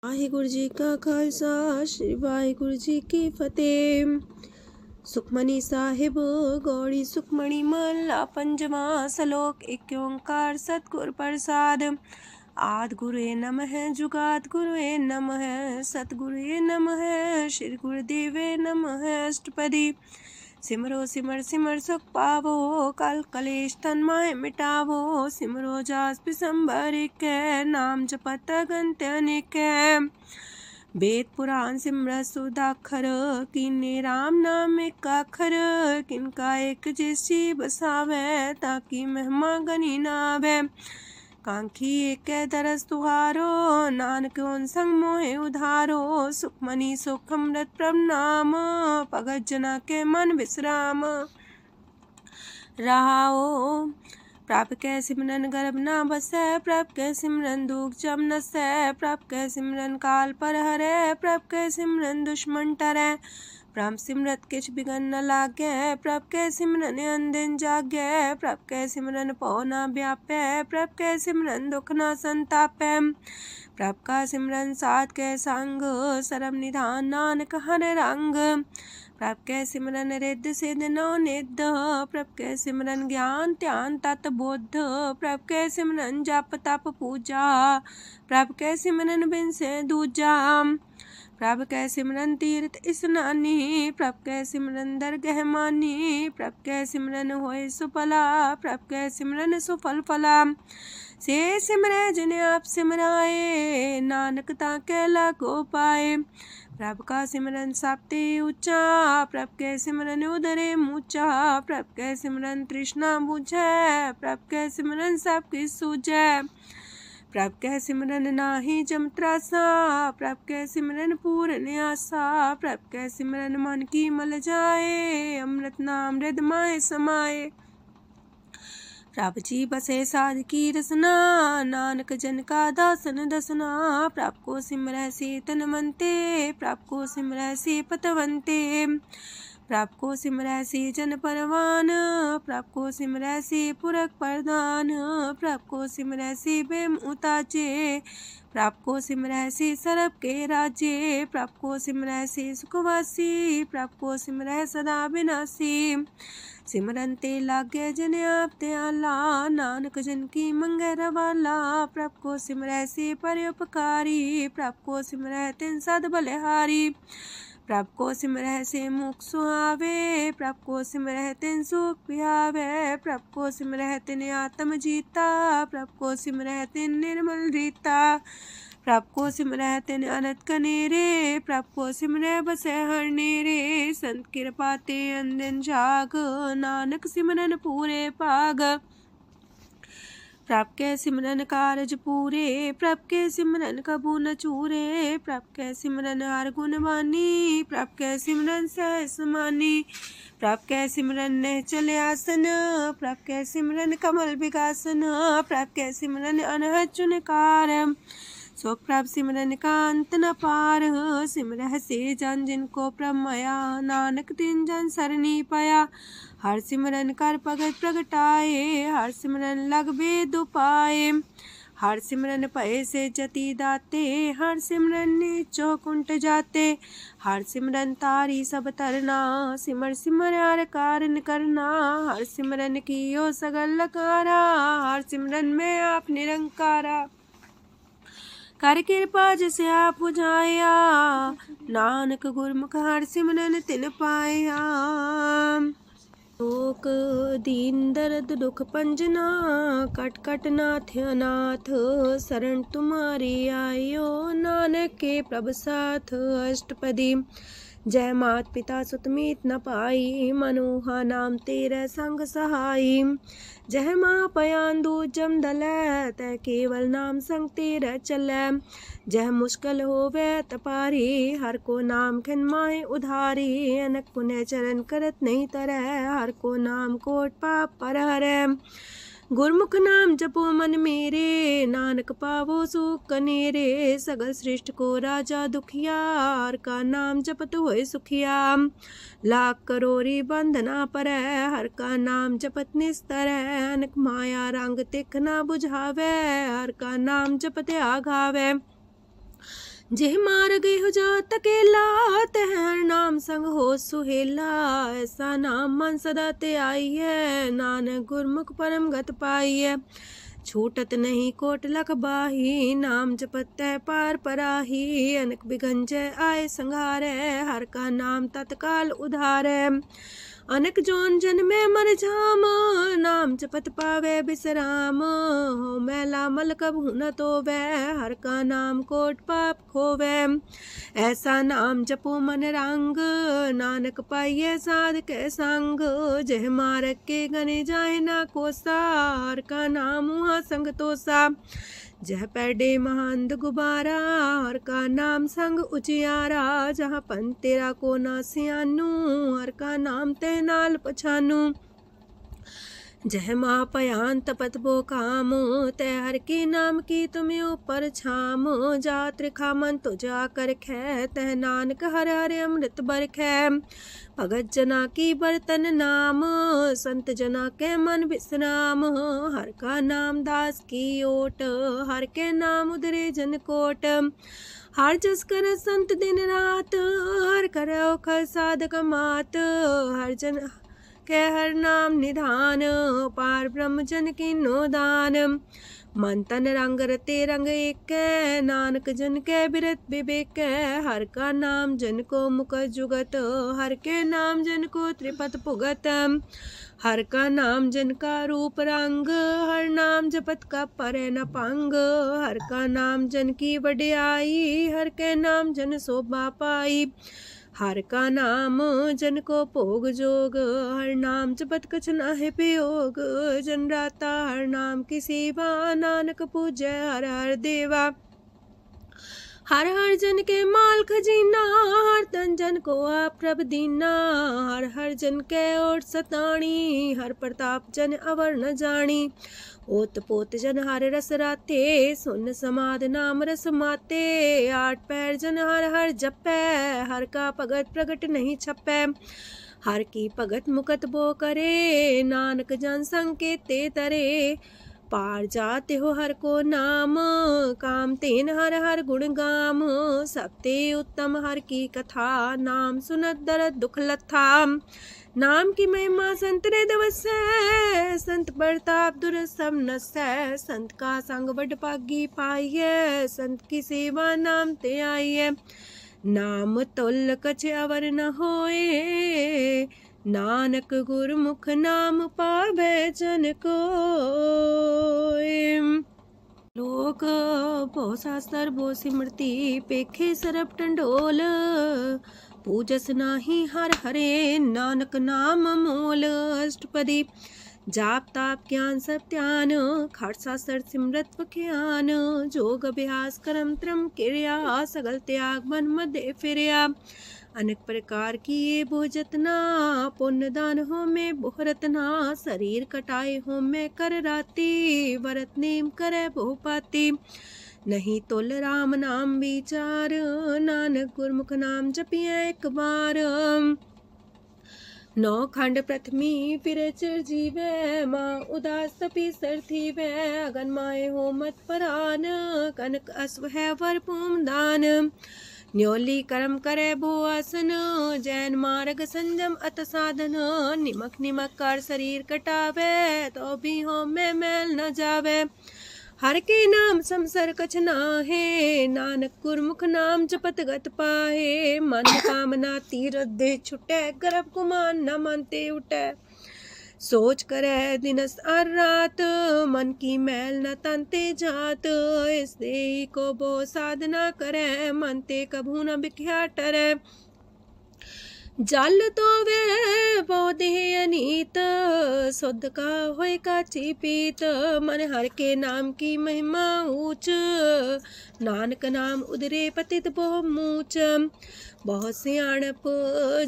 ਵਾਹਿਗੁਰੂ ਜੀ ਕਾ ਖਾਲਸਾ ਸ੍ਰੀ ਵਾਹਿਗੁਰੂ ਜੀ ਕੀ ਫਤਿਹ। ਸੁਖਮਨੀ ਸਾਹਿਬ ਗੌੜੀ ਸੁਖਮਣੀ ਮਹਲਾ ਪੰਜਵਾਂ ਸ਼ਲੋਕ। ਇੱਕ ਓੰਕਾਰ ਸਤਿਗੁਰ ਪ੍ਰਸਾਦ। ਆਦਿ ਗੁਰੁਏ ਨਮః ਜੁਗਾਦ ਗੁਰੁਏ ਨਮঃ ਸਤਿਗੁਰੁਏ ਨਮঃ ਸ੍ਰੀ ਗੁਰਦੇਵੇ ਨਮঃ। ਅਸ਼ਟਪਦੀ। सिमरो सिमर सिमर सुख पावो कल कलेश तन माहे मिटावो। सिमरो जास पिसंबर कै नाम जपत अगंत अनेक। वेद पुराण सिमरत सुदाखर कीने राम नाम एक आखर। किनका एक जैसी बसावे ताकि महिमा गनी नावे। कांखी एक दरस तुहारो नानक उन संग मोहे उधारो। सुखमनी सुख अमृत प्रभ नाम भगत जना के मन विश्राम। रहाओ प्रभ कै सिमरन गर्भ ना बसै। प्रभ कै सिमरन दुख जम नसै। प्रभ कै सिमरन काल पर हरै। प्रभ कै सिमरन दुश्मन टरै। प्रभ सिमरत किछ बिगन न लागै। प्रभ कै सिमरन अनदिन जागै। प्रभ कै सिमरन पौ न व्यापै। प्रभ कै सिमरन दुख न संतापै। प्रभ का सिमरन साध कै संग सरम निधान नानक हर रंग। प्रभ कै सिमरन रिद्ध सिद्ध नौ निध। प्रभ कै सिमरन ज्ञान ध्यान तत बुद्ध। प्रभ कै सिमरन जप तप पूजा। प्रभ कै सिमरन बिन से दूजा। प्रभ कै सिमरन तीर्थ स्नानी। प्रभ कै सिमरन दरगह मानी। प्रभ कै सिमरन होए सुफला। प्रभ कै सिमरन सुफल फला। से सिमरै जिन आप सिमराए नानक ताके लागो पाए। प्रभ का सिमरन सबते ऊंचा। प्रभ कै सिमरन उदरे मूचा। प्रभ कै सिमरन तृष्णा बुझै। प्रभ कै सिमरन सब किछ सूझै। प्रभ कै सिमरन नाही जम त्रासा। प्रभ कै सिमरन पूर्ण आसा। प्रभ कै सिमरन मन की मल जाए। अमृत नाम हृदय माहे समाए। प्रभ जी बसे साध की रसना। नानक जन का दासन दसना। प्रभ को सिमरै से तनवंते। प्रभ को सिमरै से पतवंते। प्रभ को सिमरै से जन परवान। प्रभ को सिमरै से पुरख प्रधान। प्रभ को सिमरै से बेम उताचे। प्रभ को सिमरै से सरब के राजे। प्रभ को सिमरै से सुखवासी। प्रभ को सिमरै सदा विनाशी। सिमरन ते लागे जन आप दयाला। नानक जन की मंगै रवाला। प्रभ को सिमरै से परोपकारी। प्रभ को सिमरै तिन सद बलिहारी। प्रभ को सिमरै से मुख सुहावे। प्रभ को सिमरै तिन सुख पिहावे। प्रभ को सिमरै तिन आत्म जीता। प्रभ को सिमरै तिन निर्मल रीता। प्रभ को सिमरै तिन अनंत कनेरे। प्रभ को सिमरै बसै हर नेरे। संत कृपा ते अंदिन जाग। नानक सिमरन पूरे भाग। प्रभ कै सिमरन कारज पूरे। प्रभ कै सिमरन कबू न चूरे। प्रभ कै सिमरन हर गुण बानी। प्रभ कै सिमरन सहज समानी। प्रभ कै सिमरन निश्चल आसन। प्रभ कै सिमरन कमल विगासन। प्रभ कै सिमरन अनहद चुनकार। सो प्रभ सिमरन का अंत न पार। सिमरह से जन जिनको प्रभ माया। नानक तिन जन सरनी पाया। हर सिमरन कर भगत प्रगटाए। हर सिमरन लग वेद उपाय। हर सिमरन भय से जति दाते। हर सिमरन नीचो कुंट जाते। हर सिमरन तारी सब तरना। सिमर सिमर हर कारण करना। हर सिमरन कियो सगल लकारा। हर सिमरन में आप निरंकारा। कर कृपा जिसे आप बुझाया। नानक गुरमुख हर सिमरन तिन पाया। लोक दीन दर्द दुख पंजना। कट कट नाथ अनाथ। शरण तुम्हारी आयो। नानक के प्रभ साथ। अष्टपदी। जय मात पिता सुत मीत न पाई। मनोहा नाम तेरे संग सहाई। जय माँ पयान दूज जम दलै। तै केवल नाम संग तेरे चलै। जह मुश्किल होवे तपारी। हर को नाम खिन माहे उधारी। अनक पुण्य चरण करत नहीं तरह। हर को नाम कोट पाप पर हरै। गुरमुख नाम जपो मन मेरे। नानक पावो सुख कनेरे। सगल सृष्टि को राजा दुखिया। हर का नाम जपत होए सुखिया। लाख करोरी बंधना परै। हर का नाम जपत निस्तर। अनक माया रंग तिख ना बुझावे। हर का नाम जपत आघावे। जेह मार गए हो जात अकेला, तह हर नाम संग हो सुहेला। ऐसा नाम मन सदा ते आई है, नानक गुरमुख परम गत पाई है। छूटत नहीं कोट लख बाही, नाम जपत है पार पराही। अनक बिघन जय आए संघारे, हर का नाम तत्काल उधारे। अनक जोन जन में मर जाम, नाम जपत पावे बिसराम। हो मैला मल कबहु न तोवे, हर का नाम कोट पाप खोवे। ऐसा नाम जपो मन रंग, नानक पाइये साध के संग। जह मारक के गने जाए ना कोसा, हर का नाम वहाँ संग तोसा। जह पैडे महंद गुबारा, हर का नाम संग उजियारा। जहाँ पन तेरा को ना सियानू, हर का नाम ते नाल पछानू। जह माँ पयान तपत बो काम, तय हर के नाम की तुम्हें ऊपर छाम। जात रिखा मन तो जा कर खे, तह नानक हर हर अमृत बरखै। भगत जना की बर्तन नाम, संत जना के मन विश्राम। हर का नाम दास की ओट, हर के नाम उधरे जन कोट। हर जस कर संत दिन रात, हर करो खर साधक मात। हर जन के हर नाम निधान, पार ब्रह्म जन की नो दान। मन तन रंग रते रंग एक, नानक जन के बिरत विवेक। हर का नाम जन को मुख जुगत, हर के नाम जन को त्रिपत पुगत। हर का नाम जन का रूप रंग, हर नाम जपत का परे न पंग। हर का नाम जन की वडियाई, हर के नाम जन शोभा पाई। हर का नाम जन को भोग जोग, हर नाम जपत कछ नाहि प्रयोग। जन राता हर नाम की सेवा, नानक पूजै हर हर देवा। हर हर जन के माल खजीना, हर तन जन को आप प्रभ दीना। हर हर जन के ओट सताणी, हर प्रताप जन अवर न जानी। ओत पोत जन हर रस राते, सुन समाध नाम रस माते। आठ पैर जन हर हर जपै, हर का भगत प्रगट नहीं छपै। हर की भगत मुकत बो करे, नानक जन संकेते तरे। पार जाते हो हर को नाम, काम तेन हर हर गुण गाम। सबते उत्तम हर की कथा, नाम सुनत दरद दुख लथा। नाम की महिमा संत रे दवसै, संत प्रताप दुर सब नसै। संत का संग वड पागी पाइये, संत की सेवा नाम ते आइये। नाम तुल कछ अवर न होए, नानक गुरमुख नाम पावे जन कोय। लोक भो शास्त्र भो सिमरती, पेखे सरब टंडोल। पूजस नाही हर हरे, नानक नाम मोल। अष्टपदी जाप ताप ज्ञान सब ध्यान, खालसा सर सिमरत ज्ञान। जोग अभ्यास करम त्रम क्रिया, सगल त्याग मन मध्य फिरिया। अनेक प्रकार की ये बहु जतना, पुण्य दान हो में बहु रतना। शरीर कटाए हो में कर राती, व्रत नेम करे बहु पाती। नहीं तुल राम नाम विचार, नानक गुरमुख नाम जपिए एक बार। नौ खंड प्रथमी फिर चिर जीवे, माँ उदास तपी सर थी वे। अगन माए हो मत परान, कनक अश्व है वर पूम दान। न्योली कर्म करे भो आसन, जैन मार्ग संजम अत साधन। निमक निमक कर शरीर कटावे, तो भी हो में मैल न जावे। हर के नाम समसर कछ नाहे, नानक गुरमुख नाम जपत गत पाहे। मन कामना तीरथ दे छुटे, गर्भ गुमान न मानते उठे। सोच करे दिनस और रात, मन की मैल न तनते जात। इस देही को बो साधना करे, मनते कभू न बिख्या टरे। जल तो वे बोधे अनीत, शुद्ध का होय काची पीत। मन हर के नाम की महिमा ऊंच, नानक नाम उदरे पतित बहु मूच। बहुत सियाणप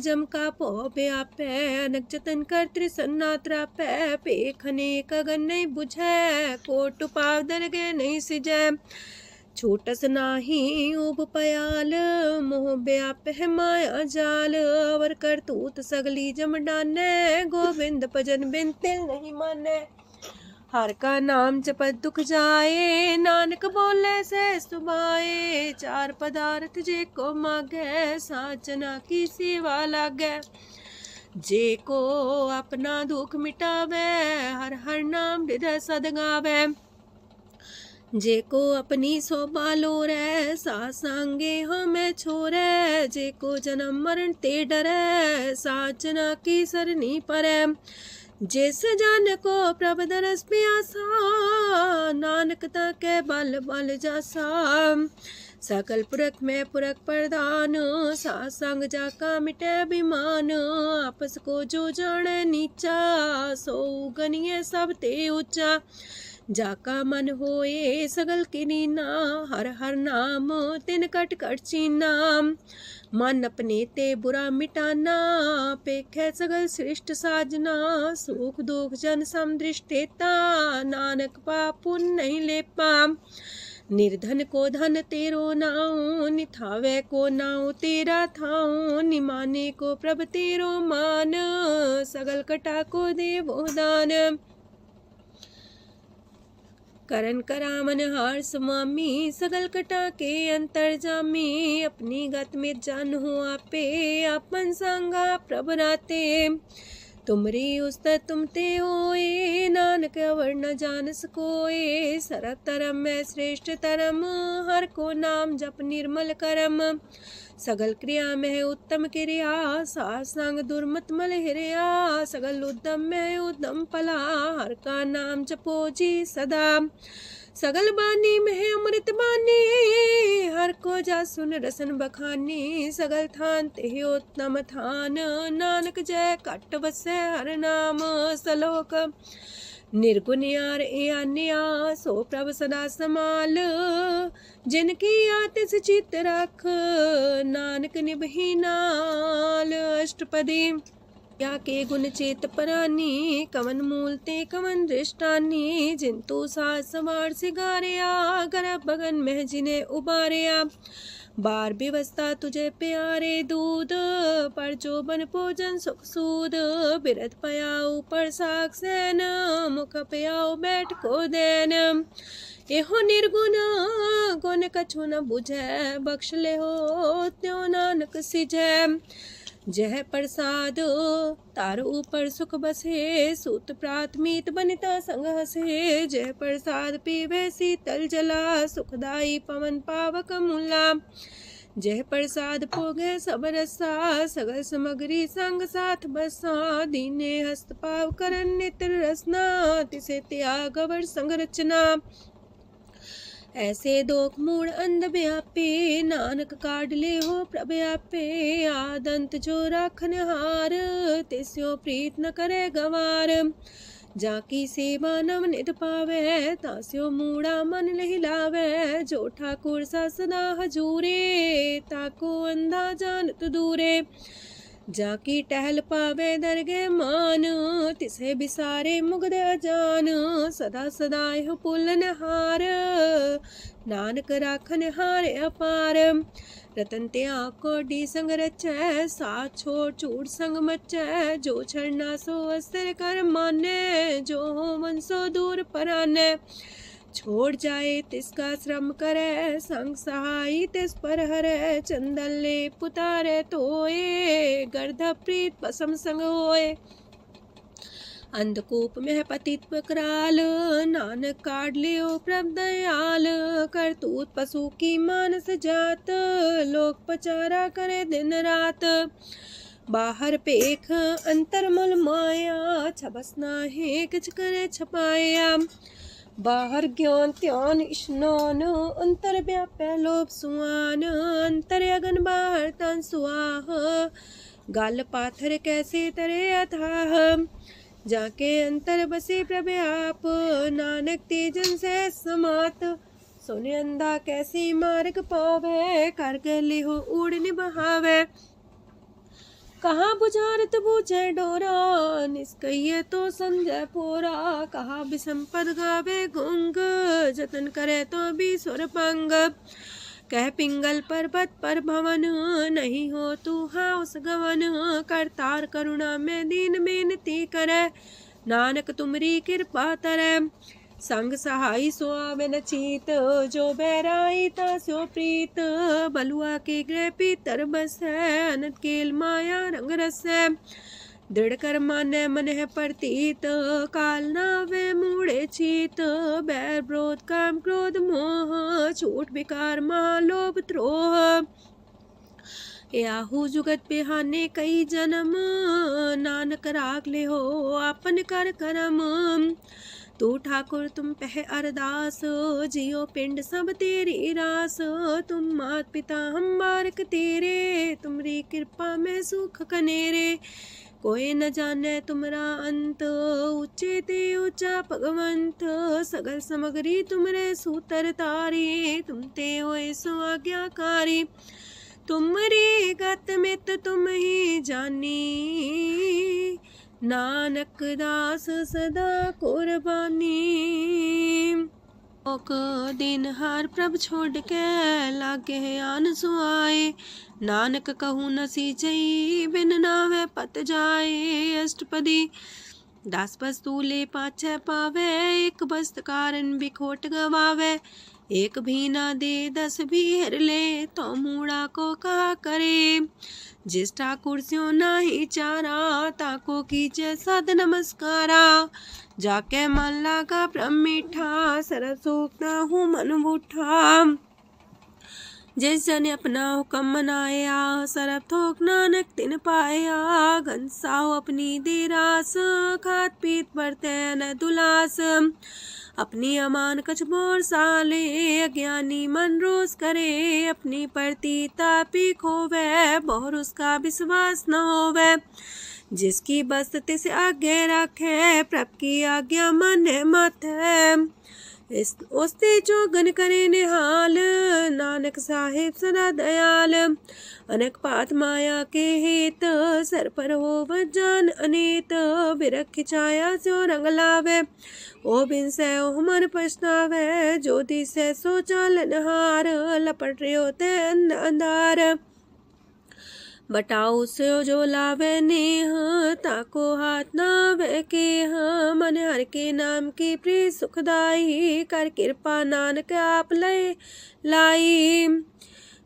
जम का पो व्यापै, अनक जतन कर त्रिसन्ना त्रापै। पेखने कगन नहीं बुझै, कोट पाव दरगे नहीं सिजै। छोटस नाही उब पयाल, मोह व्याप है माया जाल। अवर करतूत सगली जम डाने, गोविंद भजन बिन तिल नहीं माने। हर का नाम जपत दुख जाए, नानक बोले से सुभाए। चार पदार्थ जे को मागे, साजना की सेवा लागे। जे को अपना दुख मिटावे, हर हर नाम हृदय सद गावे। जे को अपनी शोभा लोरे, सासंगे हमें छोरे। जे को जन्म मरण ते डरे, साजना की सरनी परे। जिस जन को प्रभु दरस प्यासा, नानक ताके बल बल जासा। सकल पुरख में पुरख प्रधान, सासंग जाका मिटे अभिमान। आपस को जो जाने नीचा, सो गनिये सब ते ऊंचा। जाका मन होए सगल के नीना, हर हर नाम तिन कट कट चीना। मन अपने ते बुरा मिटाना, पेखे सगल सृष्ट साजना। सुख दुख जन समदृष्टेता, नानक पाप पुण्य नहीं लेपा। निर्धन को धन तेरो नाऊ, निथावे को नाऊ तेरा थाऊ। निमाने को प्रभ तेरो मान, सगल कटा को देवो दान। करन करामन हार स्वामी, सगल कटा के अंतर जामी। अपनी गत में जान हो आपे, आपन संगा प्रभ राते। तुमरी उस्त तुम ते होए, नानक अवर न जान सकोए। सरब तरम में श्रेष्ठ तरम, हर को नाम जप निर्मल करम। सगल क्रिया में उत्तम क्रिया, सासंग दुर्मत मल हिरिया। सगल उद्यम में उद्यम फला, हर का नाम जपो जी सदा। सगल बानी में अमृत बानी, हर को जा सुन रसन बखानी। सगल थान ते उत्तम थान, नानक जय कट बसे हर नाम सलोक। निर्गुण यार अन्या, सो प्रभ सदा समाल। जिनकी आतिस चित रख, नानक निभही नाल। अष्टपदी या के गुण चेत परानी, कवन मूल ते कवन दृष्टानी। जिंतु सास सवार सिगारिया, गर्भ बगन में जिन्हें उबारिया। बार व्यवस्था तुझे प्यारे दूध, पर जो बन भोजन सुख सूद। बिरत पयाऊ पर साग सैन, मुख पयाऊ बैठ को देन। एहो निर्गुण गुण कछु न बुझे, बख्श ले हो त्यों नानक सिझे। जह प्रसाद तार ऊपर सुख बसे, सूत प्राथमित बनिता संग हसे। जह प्रसाद पीवे शीतल जला, सुखदाई पवन पावक मूला। जह प्रसाद भोगे सब रसा, सगल समग्री संग साथ बसा। दीने हस्त पाव करन नित्र रसना, तिसे त्याग अवर संग रचना। ऐसे दोख मूड अंध व्यापे, नानक काढ़ ले हो प्रभ आपे। आदंत जो राखन हार, तिस्यो प्रीत न करे गवार। जाकी सेवा नव निध पावे, तास्यो मूड़ा मन लहिलावे। जो ठाकुर सा सदा हजूरे, ताको अंधा जानत दूरे। जाकी टहल पावे दरगे मान, तिसे बिसारे मुग्ध अजान। सदा सदा यह पुलन हार, नानक राखन हारे अपार। रतन त्याग कोडी संग रचै, साथ छोड़ चूड़ संग मचै। जो छड़ना सो अस्थिर कर माने, जो हो मन सो दूर पराने। छोड़ जाए तिसका श्रम करे, संग सहाई तिस पर हरे। चंदन ले पुतारे तोए, गर्ध प्रीत पसम संग होए। अंधकूप में पतित कराल, नानक काढ़ लियो प्रभ दयाल। करतूत पशु की मानस जात, लोक पचारा करे दिन रात। बाहर पेख अंतर मूल माया, छबस नाहे किछ करे छपाया। बाहर ज्ञान त्यान स्नान, अंतर व्यापै लोभ सुआन। अंतर अगन बाहर तन सुआह, गल पाथर कैसे तरे अथाह। जाके अंतर बसे प्रभ आप, नानक तेजन से समात। सोने अंधा कैसे मार्ग पावे, कर गले हो उड़ निबहावे। कहाँ बुझारत बूझे डोरा, निष्कइये तो संजय पोरा। कहाँ बिसंपद गावे गुंग, जतन करे तो भी सुर पंग। कह पिंगल पर्वत पर भवन, नहीं हो तू हाउस गवन। करतार करुणा में दीन बेनती करे, नानक तुमरी कृपा तरੈ। संग सहाई सो आवे न चीत, जो बैराई तास्यो प्रीत। बलुआ के गृह पीतर बसै, अनंत केल माया रंग रसै। दृढ़ कर मानै मन है प्रतीत, काल नावे मूढ़े चीत। बैर विरोध काम क्रोध मोह, झूठ विकार महालोभ द्रोह। याहू जुगत बिहाने कई जन्म, नानक राग ले हो आपन कर करम। तू ठाकुर तुम पह अरदास, जियो पिंड सब तेरी रास। तुम मात पिता हम बारक तेरे, तुमरी कृपा में सुख कनेरे। कोई न जाने तुमरा अंत, ऊंचे ते ऊंचा भगवंत। सगल समगरी तुमरे सूतर तारी, तुम ते होए सो आज्ञाकारी। तुमरी गत मित तुम ही जानी, नानक दास सदा कुर्बानी। ओक दिन हार प्रभ छोड़ के, लागे आन सुआए। नानक कहूँ न सीचई, बिन नावे पत जाए। अष्टपदी दास बस्तु ले पाछे पावे, एक बस्त कारण बिखोट गवावे। एक भी ना दे दस भी हर ले, तो मूड़ा को कहा करे। जिस ठाकुर स्यो नाही चारा, ताको कीजे सद नमस्कारा। जाके मन लागा ब्रह्म मीठा, सरल सूख ना हूँ मन बूठा। जिस जन अपना हुक्म मनाया, सरब थोक नानक तिन पाया। घनसाओ अपनी दे रास, खात पीत बरते न दुलास। अपनी अमान कछ मोर साले, अज्ञानी मन रोस करे। अपनी परती तापी खोवे, बहुर उसका विश्वास न होवे। जिसकी बस तिस आगे रखे, प्रभ की आज्ञा माने माथे। ओस्ते जोगन करे निहाल, नानक साहिब सदा दयाल। अनेक पात माया के हेत, सर पर हो जान अनेत। बिरख छाया सो रंग लावे, ओ बिन से ओ मन पछतावे। जो दिसे सो चालन हार, लपट रहे होते अंधार। बटाऊ से जो लावे नेह, ताको हाथ नावे के। मन हर के नाम की प्रिय सुखदाई, कर कृपा नानक आप लय लाई।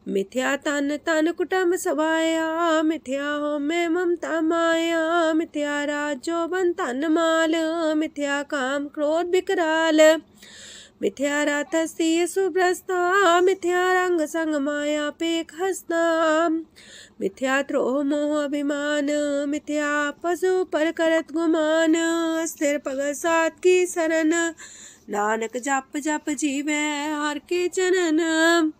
मिथ्या तन तन कुटुंब सवाया, मिथ्या हो में ममता माया। मिथ्या राजो बन तन माल, मिथ्या काम क्रोध विकराल। मिथ्या रातसी सुभ्रस्ता, मिथ्या रंग संग माया पेख हस्ता। मिथ्या द्रोह मोह अभिमान, मिथ्या पशु पर करत गुमान। स्थिर पग सात की शरण, नानक जप जप जीवे हर के चरण।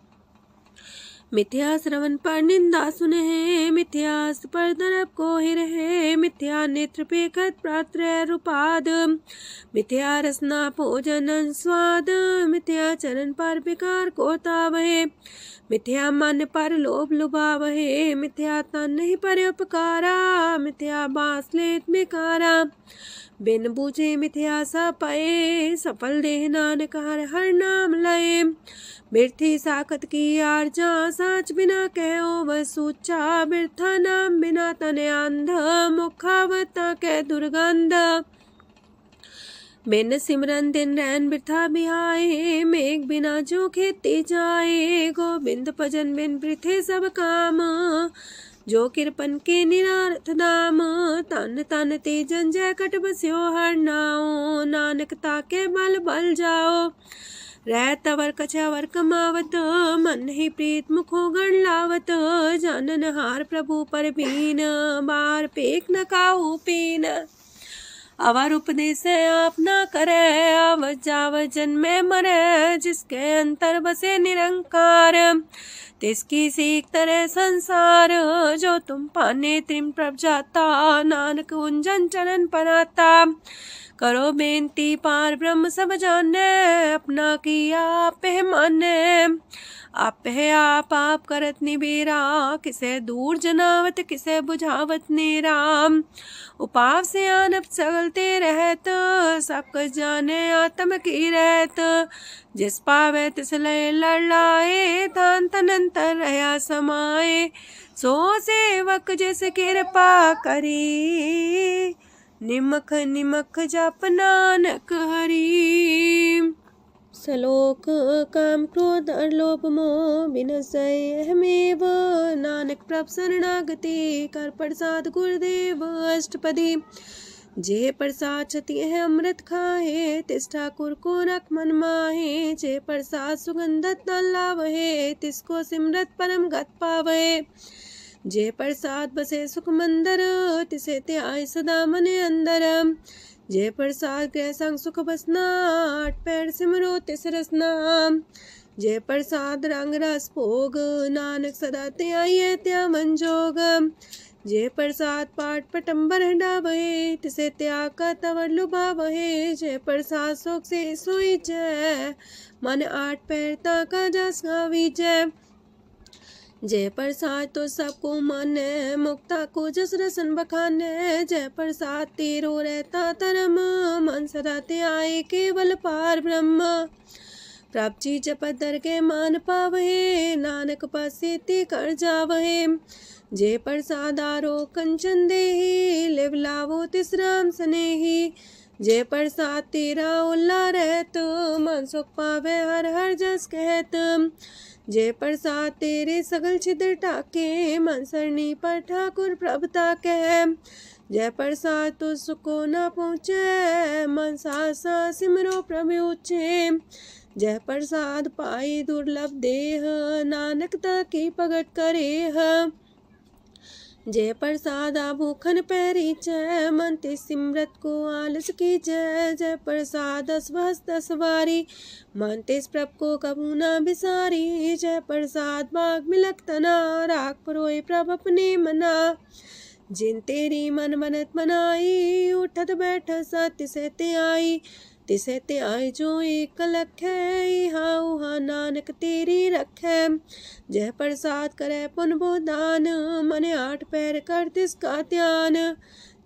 मिथ्या श्रवण पर निंदा सुने, मिथ्या पर दरब को ही रहे। मिथ्या नेत्र पेखत प्रात्र रूपाद, मिथ्या रसना भोजन स्वाद। मिथ्या चरण पर विकार को तावहे, मिथ्या मन पर लोभ लुभावहे। मिथ्या तन ही पर उपकारा, मिथ्या बास लेत मिकारा। बिन बूझे मिथ्या सा पाए, सफल देह नानक हर हर नाम लय। बिरथी साखत की आरजा, साच बिना कहो वह सूचा। बिरथा नाम बिना तन अंध, मुखावता के दुर्गंध। बिन सिमरन दिन रैन बिरथा बिहाए, मेघ बिना जो खेती जाए। गोविंद भजन बिन बिरथे सब काम, जो किरपन के निरारथ दाम। तन तन ते जंजय कट बस्यो हर नाओ, नानक ताके बल बल जाओ। रह तवर कछवर कमावत, मन ही प्रीत मुखो गण लावत। जानन हार प्रभु पर बीन, बार पेख न काहू पीन। अवर उपदेश आप न करे, आवत जावत जन्मे मरे। जिसके अंतर बसे निरंकार, तिसकी सीख तरह संसार। जो तुम पाने त्रिम प्रभ जाता, नानक उंजन चरण पनाता। करो बेनती पार ब्रह्म सब जाने, अपना किया आप माने। आप है आप करत निबेरा, किसे दूर जनावत किसे बुझावत नेरा। उपाव से आनप चलते रहत, सब कुछ जाने आत्म की रहत। जिस पावे तिस लय लड़ लाए, तान तनंतर रहा समाए। सो सेवक जिस कृपा करी, निमख निमख जप नानक हरि। सलोक काम क्रोध लोभ मोह बिनसै अहमेव, नानक प्रभ शरणागति कर प्रसाद गुरुदेव अष्टपदी। जे प्रसाद छति है अमृत खाहे, तिस ठाकुर को रख मन माहे। जे प्रसाद सुगंधत न लावहे, तिसको सिमरत परम गत पावहे। जे प्रसाद बसे सुख मंदर, तिसे त्याय सदा मने अंदर। जे प्रसाद गृह संग सुख बसना, आठ पैर सिमरो तिस रसना। जे प्रसाद रंग रस भोग, नानक सदा त्याये त्या मन जोग। जे प्रसाद पाठ पटम्बर डावहे, तिसे त्याग का तवर लुभावहे। जे प्रसाद शोक से सोई जय, मन आठ पैर ताका जस गावीजय। जय प्रसाद तो सबको माने, मुक्ता को जस रसन बखाने। जय प्रसाद तेरो रहता धर्म, मन सदा त्याये केवल पार ब्रह्म। प्रभ जी जपत दर के मान पावहे, नानक पासे ते कर जावहे। जे प्रसाद आरो कंचन देही, लिव लावो तिस राम स्नेही। जे प्रसाद तेरा ओला रहत, मन सुख पावे हर हर जस कहत। जे प्रसाद तेरे सगल छिद्र टाके, मन सरनी पर ठाकुर प्रभ ताके। जय प्रसाद तो सुको न पहुँचे, मन सा सिमरो प्रभु ऊँचे। जय प्रसाद पाई दुर्लभ देह, नानक ताकी प्रगट करे। जय प्रसाद भूखन पैरी जय, मन ते सिमरत को आलस की जय। जय प्रसाद अस्वस्थ सवारी, मन तेस प्रभ को कबू न बिसारी। जय प्रसाद बाग मिलक तना, राख परोए प्रभ अपने मना। जिन तेरी मन मनत मनाई, उठत बैठत सत्य से ते आई। तिसे ते आए जो एक लख है, इहा उहा नानक तेरी रखै। जय प्रसाद करे पुन बोदान, मने आठ पैर कर तिसका ध्यान।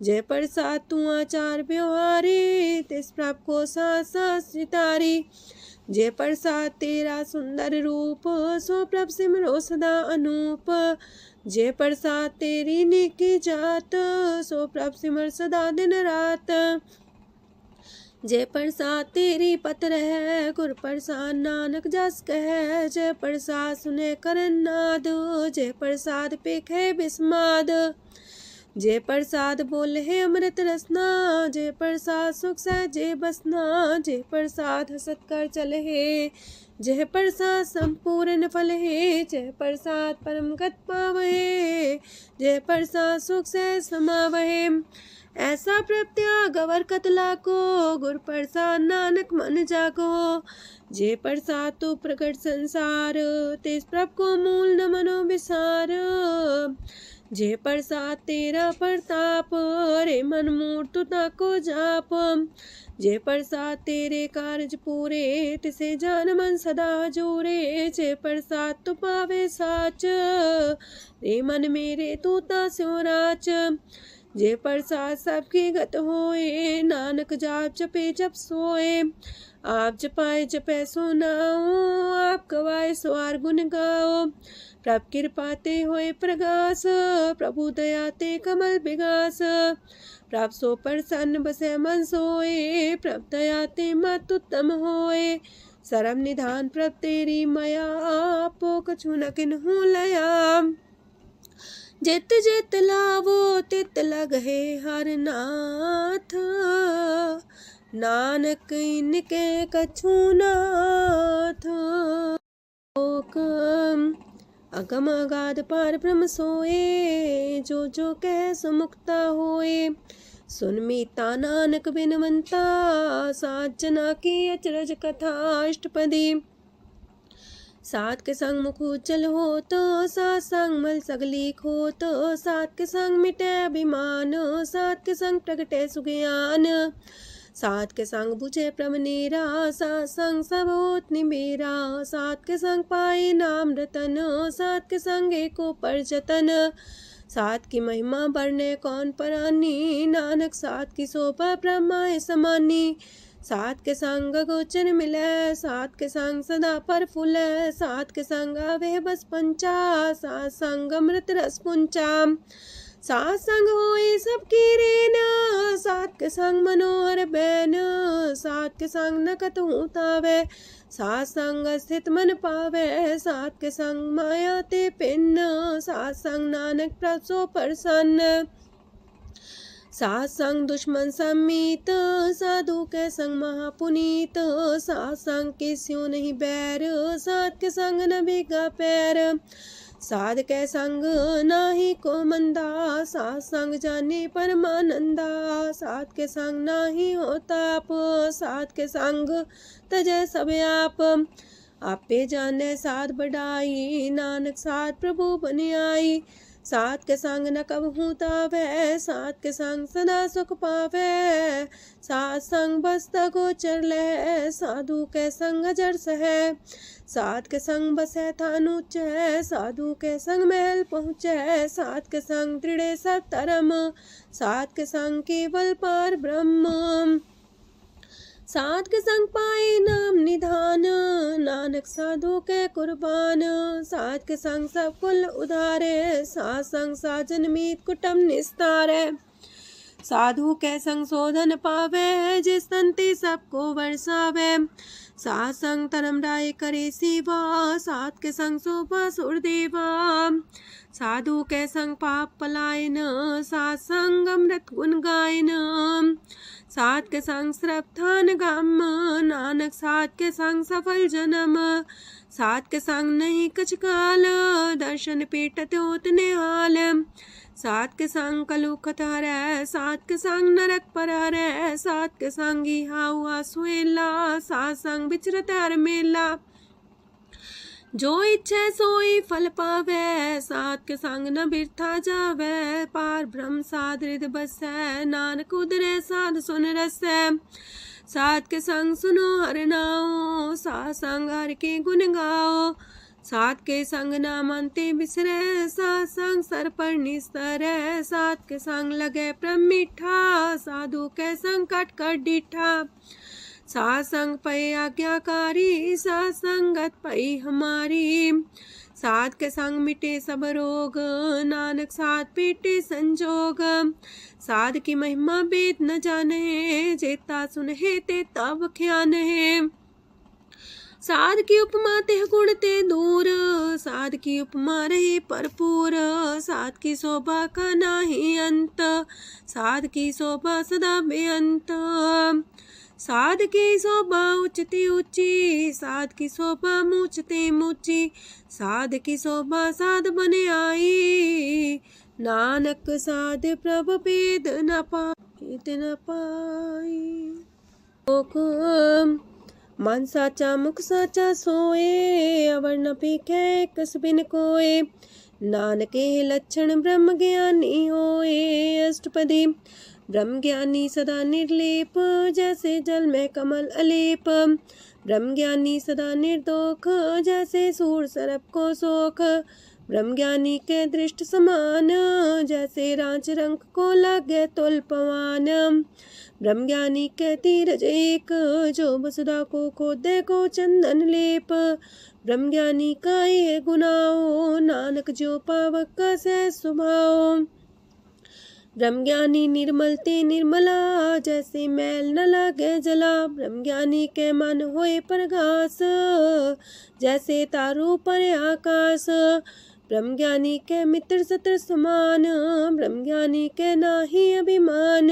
जय प्रसाद तू आचार व्यवहारी, तिस प्रभ को साथ साथ सितारी। जय प्रसाद तेरा सुंदर रूप, सो प्रभ सिमरो सदा अनूप। जय प्रसाद तेरी नेकी जात, सो प्रभ सिमर सदा दिन रात। जय प्रसाद तेरी पत्र है, गुर प्रसाद नानक जस कह। जय प्रसाद सुने करन नाद, जय प्रसाद पेखे बिस्माद। जय प्रसाद बोले है अमृत रसना, जय प्रसाद सुख सहजे बसना। जय प्रसाद हसत कर चले है, जय प्रसाद संपूर्ण फल है। जय प्रसाद परम गत पावहे, जय प्रसाद सुख से समावहे। ऐसा प्रत्याग अवर कतला को, गुर प्रसाद नानक मन जागो। जय प्रसाद तो प्रकट संसार, तेज प्रभ को मूल न मनो विसार। जय प्रसाद तेरा प्रताप, रे मन मूर्त ताको जाप। जय प्रसाद तेरे कारज पूरे, तिसे जान मन सदा जोरे। जय प्रसाद तू पावे साच, रे मन मेरे तू ता स्यो राच। जय प्रसाद सबकी गत होए, नानक जाप जपे जप सोए। आप जपाए जपे सो नाओ, आप गवाए सो आर गुण गाओ। प्रभ कृपा ते होए प्रगास, प्रभु दया ते कमल विगास। प्रभ सो प्रसन्न बसे मन सोए, प्रभ दया ते मत उत्तम होए। सरम निधान प्रभ तेरी मया, आपो कछु न किन्हु लया। जित जित लावो तित लगहे हर नाथ, नानक इनके कछु नाथ। अगम अगाध पार ब्रह्म सोए, जो जो कह सो मुक्ता होए। सुन मीता नानक बिनवंता, सात जना की अचरज कथा अष्टपदी। सात के संग मुख उज्जल हो तो, सात संग मल सगली खो तो। सात के संग मिटे अभिमान, सात के संग प्रगटे सुज्ञान। सात के संग बुझे प्रभ नेरा, सात संग सब होत निमेरा। सात के संग पाए नाम रतन, सात के संग एको पर जतन। सात की महिमा बरने कौन परानी, नानक सात की शोभा ब्रह्मा समानी। सात के संग गोचर मिले, सात के संग सदा पर फूले। सात के संग आवे बस पंचा, सात संग अमृत रस पुंचा। सात संग होए सबकी रेन, सात के संग मनोहर बैन, सात के संग न कतहु तावै, सात संग स्थित मन पावै, सात के संग माया ते पिन्न, सात संग नानक प्रसो प्रसन्न, सात संग दुश्मन समीत, साधु के संग महापुनीत, सात संग किस्यों नहीं बैर, सात के संग न भीगा पैर, साध के संग नाही को मंदा, सात संग जाने परमानंदा, सात के संग नाही हो ताप, सात के संग तजय सब आप, आपे जाने साध बढ़ाई, नानक साध प्रभु बन आई, सात के संग न कबहू तावै, सात के संग सदा सुख पावै, सात संग बसता गोचर लह, साधु के संग अजर सह, सात के संग बसै थान ऊंचै, साधु के संग महल पहुँचै, सात के संग दृढ़ सब धर्म, सात के संग केवल पार ब्रह्म, सात के संग पाए नाम निधान, नानक साधु के कुर्बान, सात के संग सब कुल उधारे, सात संग साजन मीत कुटुम निस्तारे, साधु के संग शोधन पावे, जिस संति सबको वर्षावे, सात संग धर्म राय करे सेवा, सात के संग शोभा सुरदेवा, साधु के संग पाप पलायन, सात संग अमृत गुण गायन, सात के संग श्रद्धान गम, नानक सात के संग सफल जन्म, सात के संग नहीं कछ काल, दर्शन पेटत होत निहाल, सात के संग कलुखत हरै, सात के संग नरक पर हरै, सात के संग इहा हुआ सुहेला, सात संग विचरत हर मेला, जो इच्छे सोई फल पावै, सात के संग न बिरथा जावै, पार ब्रह्म साध हृदय बसै, नानक उदरै साध सुन रसै, सात के संग सुनो हर नाओ, सात संग हर के गुण गाओ, सात के संग ना मानते बिसरै, सात संग सर पर निस्तरै, सात के संग लगे प्रेम मीठा, साधु के संग कट कर डीठा, सात संग पै आज्ञाकारी, सात संगत पै हमारी, सात के संग मिटे सब रोग, नानक सात पेटे संजोग, साध की महिमा वेद न जाने, जेता सुनहे ते तब ख्यान है, साध की उपमा तेह गुण ते दूर, साध की उपमा रहे भरपूर, साध की शोभा का नाही अंत, साध की शोभा सदा बेअंत, साध की शोभा उच्चते ऊंची, साध की शोभा मूचते मूची, साध की शोभा साध बने आई, नानक साध प्रभु भेद न पाई, मन साचा मुख साचा सोए, अवर न पीखे कस बिन कोए, नानके लक्षण ब्रह्म ज्ञानी होए, अष्टपदी ब्रह्म ज्ञानी सदा निर्लेप, जैसे जल में कमल अलेप, ब्रह्म ज्ञानी सदा निर्दोख, जैसे सूर सरप को सोख, ब्रह्म ज्ञानी के दृष्ट समान, जैसे रांच रंग को लागे तुल पवान, ब्रह्म ज्ञानी के तीरज एक, जो वसुधा को खोदे को चंदन लेप, ब्रह्म ज्ञानी का ये गुनाओ, नानक जो पावक का सह स्वभाव, ब्रह्म ज्ञानी निर्मल ते निर्मला, जैसे मैल न लागे जला, ब्रह्म ज्ञानी के मन होए प्रगास, जैसे तारों पर आकाश, ब्रह्म ज्ञानी के मित्र सत्र समान, ब्रह्म ज्ञानी के नाही अभिमान,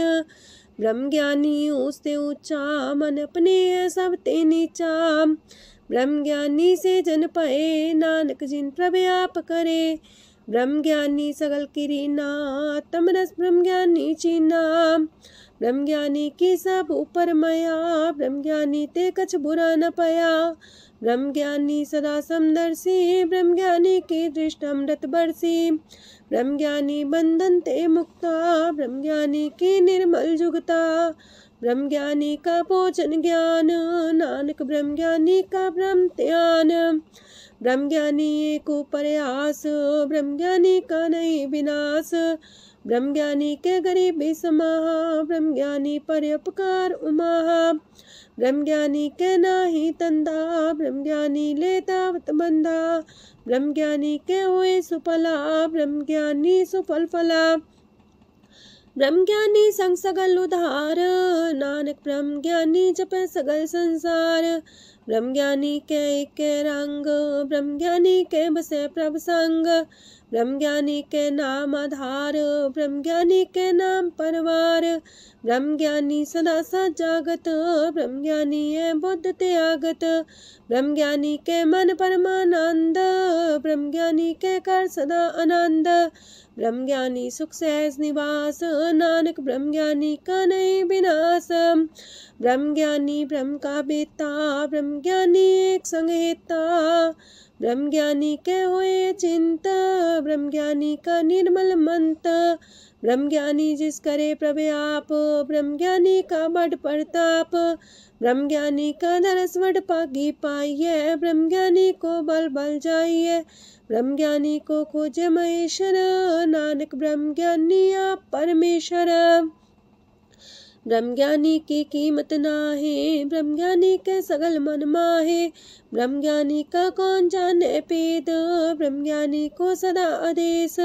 ब्रह्म ज्ञानी ऊंचते ऊंचा, मन अपने सब ते नीचा, ब्रह्म ज्ञानी से जन पाए, नानक जिन प्रभु आप करे, ब्रह्म ज्ञानी सगल किरीना, तमरस ब्रह्म ज्ञानी चीना, ब्रह्म ज्ञानी की सब ऊपर माया, ब्रह्म ज्ञानी ते कछ बुरा न पाया, ब्रह्म ज्ञानी सदा समदर्शी, ब्रह्म ज्ञानी की दृष्ट अमृत बरसी, ब्रह्म ज्ञानी बंधन ते मुक्ता, ब्रह्म ज्ञानी की निर्मल जुगता, ब्रह्म ज्ञानी का भोजन ज्ञान, नानक ब्रह्म ज्ञानी का ब्रह्म ध्यान, ब्रह्म ज्ञानी एक प्रयास, ब्रह्म ज्ञानी का नहीं विनाश, ब्रह्म ज्ञानी के गरीबी समाहा, ब्रह्म ज्ञानी पर उपकार उमाहा, ब्रह्म ज्ञानी के नाही तंदा, ब्रह्म ज्ञानी ले दावत बंदा, ब्रह्म ज्ञानी के हुए सुफला, ब्रह्म ज्ञानी सुफल फला, ब्रह्म ज्ञानी संग सगल उधार, नानक ब्रह्म ज्ञानी जपै सगल संसार। ब्रह्म ज्ञानी के एक रंग, ब्रह्म ज्ञानी के बसे प्रभ संग। ब्रह्म ज्ञानी के नाम आधार, ब्रह्म ज्ञानी के नाम परवार। ब्रह्म ज्ञानी सदा सजागत, ब्रह्म ज्ञानी है बुद्ध त्यागत। ब्रह्म ज्ञानी के मन परमानंद, ब्रह्म ज्ञानी के कर सदा आनंद। ब्रह्म ज्ञानी सुख सहज निवास, नानक ब्रह्म ज्ञानी का नहीं विनाश। ब्रह्म ज्ञानी ब्रह्म का बेटा, ब्रह्म ज्ञानी एक संग हेता। ब्रह्म ज्ञानी के हुए चिंता, ब्रह्म ज्ञानी का निर्मल मंत। ब्रह्म ज्ञानी जिस करे प्रभु आप, ब्रह्म ज्ञानी का बड़ प्रताप। ब्रह्म ज्ञानी का दरस वड पागी पाइये, ब्रह्म ज्ञानी को बल बल जाइए। ब्रह्म ज्ञानी को खोजे महेश्वर, नानक ब्रह्म ज्ञानी आप परमेश्वर। ब्रह्म ज्ञानी की कीमत नाहे, ब्रह्म ज्ञानी के सगल मन माहे। ब्रह्म ज्ञानी का कौन जाने पेद, ब्रह्म ज्ञानी को सदा आदेश।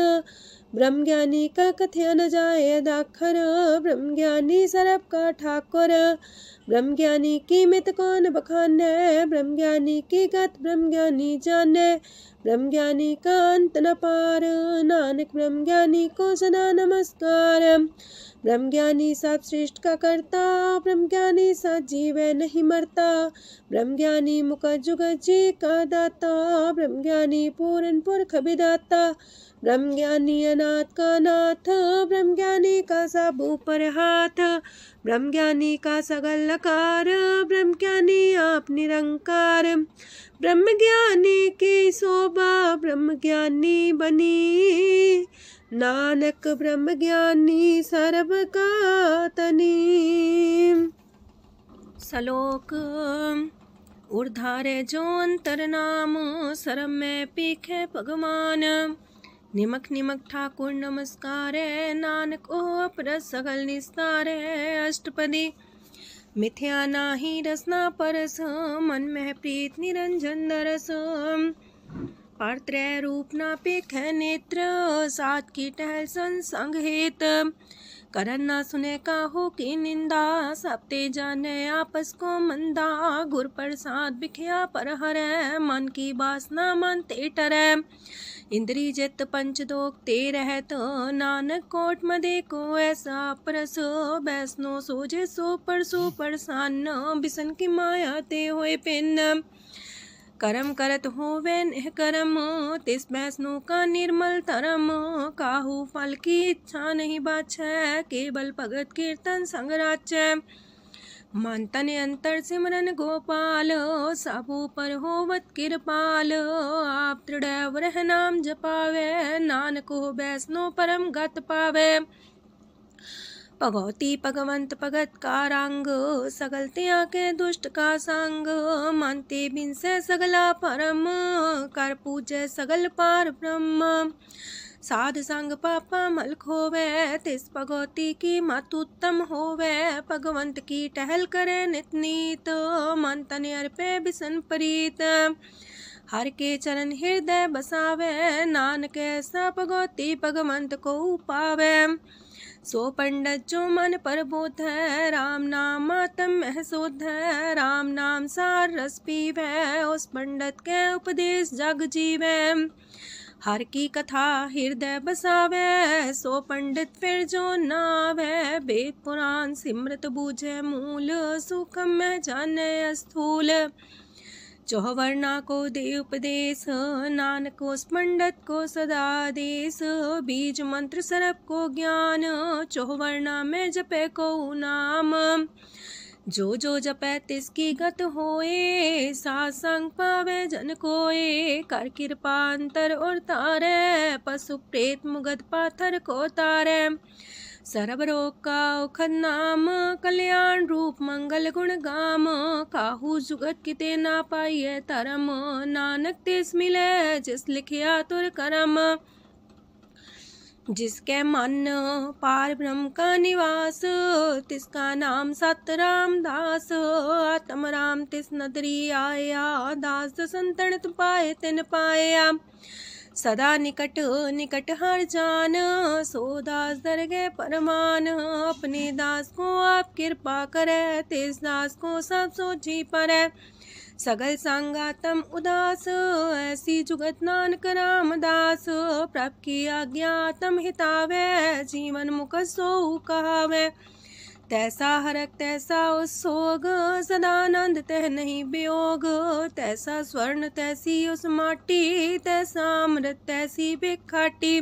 ब्रह्म ज्ञानी का कथ्य न जाए दाखर, ब्रह्म ज्ञानी सरब का ठाकुर। ब्रह्म ज्ञानी की मित कौन बखाने, ब्रह्म ज्ञानी की गत ब्रह्म ज्ञानी जाने। ब्रह्म ज्ञानी का अंत न पार, नानक ब्रह्म ज्ञानी को सदा नमस्कार। ब्रह्म ज्ञानी सब सृष्टि का करता, ब्रह्म ज्ञानी सजीव नहीं मरता। ब्रह्म ज्ञानी मुख जुग जी का दाता, ब्रह्म ज्ञानी पूरन पुरख विदाता। ब्रह्म ज्ञानी अनाथ का नाथ, ब्रह्म ज्ञानी का सब ऊपर हाथ। ब्रह्म ज्ञानी का सगल लकार, ब्रह्म ज्ञानी आप निरंकार। ब्रह्म ज्ञानी की शोभा ब्रह्म ज्ञानी बनी, नानक ब्रह्म ज्ञानी सर्व का तनी। श्लोक ऊर्धारे जो अंतर नाम, सरम में पीखे भगवान। निमक निमक ठाकुर नमस्कार, नानक ओ पर सगल निस्तार। अष्टपदी मिथ्या नाही रसना परस, मन में प्रीत निरंजन दरस। पात्रय रूप ना पेख नेत्र, सात की टहल संसंग हेत। करन ना सुने काहू की निंदा, सबते जाने आपस को मंदा। गुर प्रसाद बिखया पर हरै, मन की वासना मानते टरै। इंद्री जित पंच दोख ते रहत, नानक कोट मदे को ऐसा परस। वैष्णो सोजे सो परसो परसान, बिसन की माया ते होए पिन। करम करत होवे नेह करम, तिस वैष्णो का निर्मल धरम। काहू फल की इच्छा नहीं बाछै, केवल भगत कीर्तन संग राचै। मन तन अंतर सिमरन गोपाल, सबू पर होवत कृपाल। आप दृढ़ रह नाम जपावे, नानक हो वैष्णो परम गत पावे। भगवती भगवंत भगत का रंग, सगल त्याग के दुष्ट का संग। मानते बिन से सगला परम, कर पूजे सगल पार ब्रह्म। साध संग पापा मल खोवे, तिस भगवती की मत उत्तम होवे। भगवंत की टहल करे नित नीत, मन तन अर्पे बिसन प्रीत। हर के चरण हृदय बसावे, नानक ऐसा भगवती भगवंत को पावे। सो पंडित जो मन पर बोध है, राम नाम आत्म में शोध है। राम नाम सार रस पीवे, उस पंडित के उपदेश जग जीवे। हर की कथा हृदय बसावे, सो पंडित फिर जो नावे। वेद पुराण सिमृत बूझे मूल, सूक्ष्म में जाने स्थूल। चौवर्णा को दे उपदेश, नानक उस पंडित को सदा देश। बीज मंत्र सरप को ज्ञान, चौवर्णा में जपे को नाम। जो जो जपै तिसकी गत होए, सासंग पावे जन कोए। कर कृपा अंतर और तारे, पशु प्रेत मुगध पाथर को तारे। सर्व रोग का औखद नाम, कल्याण रूप मंगल गुण गाम। काहू जुगत किते ना पाइये तरम, नानक तिस मिले जिस लिखिया तुर करम। जिसके मन पार ब्रह्म का निवास, तिसका नाम सत राम दास। आत्म राम तिस नदरी आया, दास संतन पाए तिन पाया। सदा निकट निकट हर जान, सो दास दरगह परमान। अपने दास को आप कृपा करे, तिस दास को सब सोची परै। सगल संगातम उदास, ऐसी जुगत नानक रामदास। प्रभ की आज्ञा तम हितावे, जीवन मुख सो कहावे। तैसा हरक तैसा उत्सोग, सदानंद तह नहीं वियोग। तैसा स्वर्ण तैसी उस माटी, तैसा अमृत तैसी बिखाटी।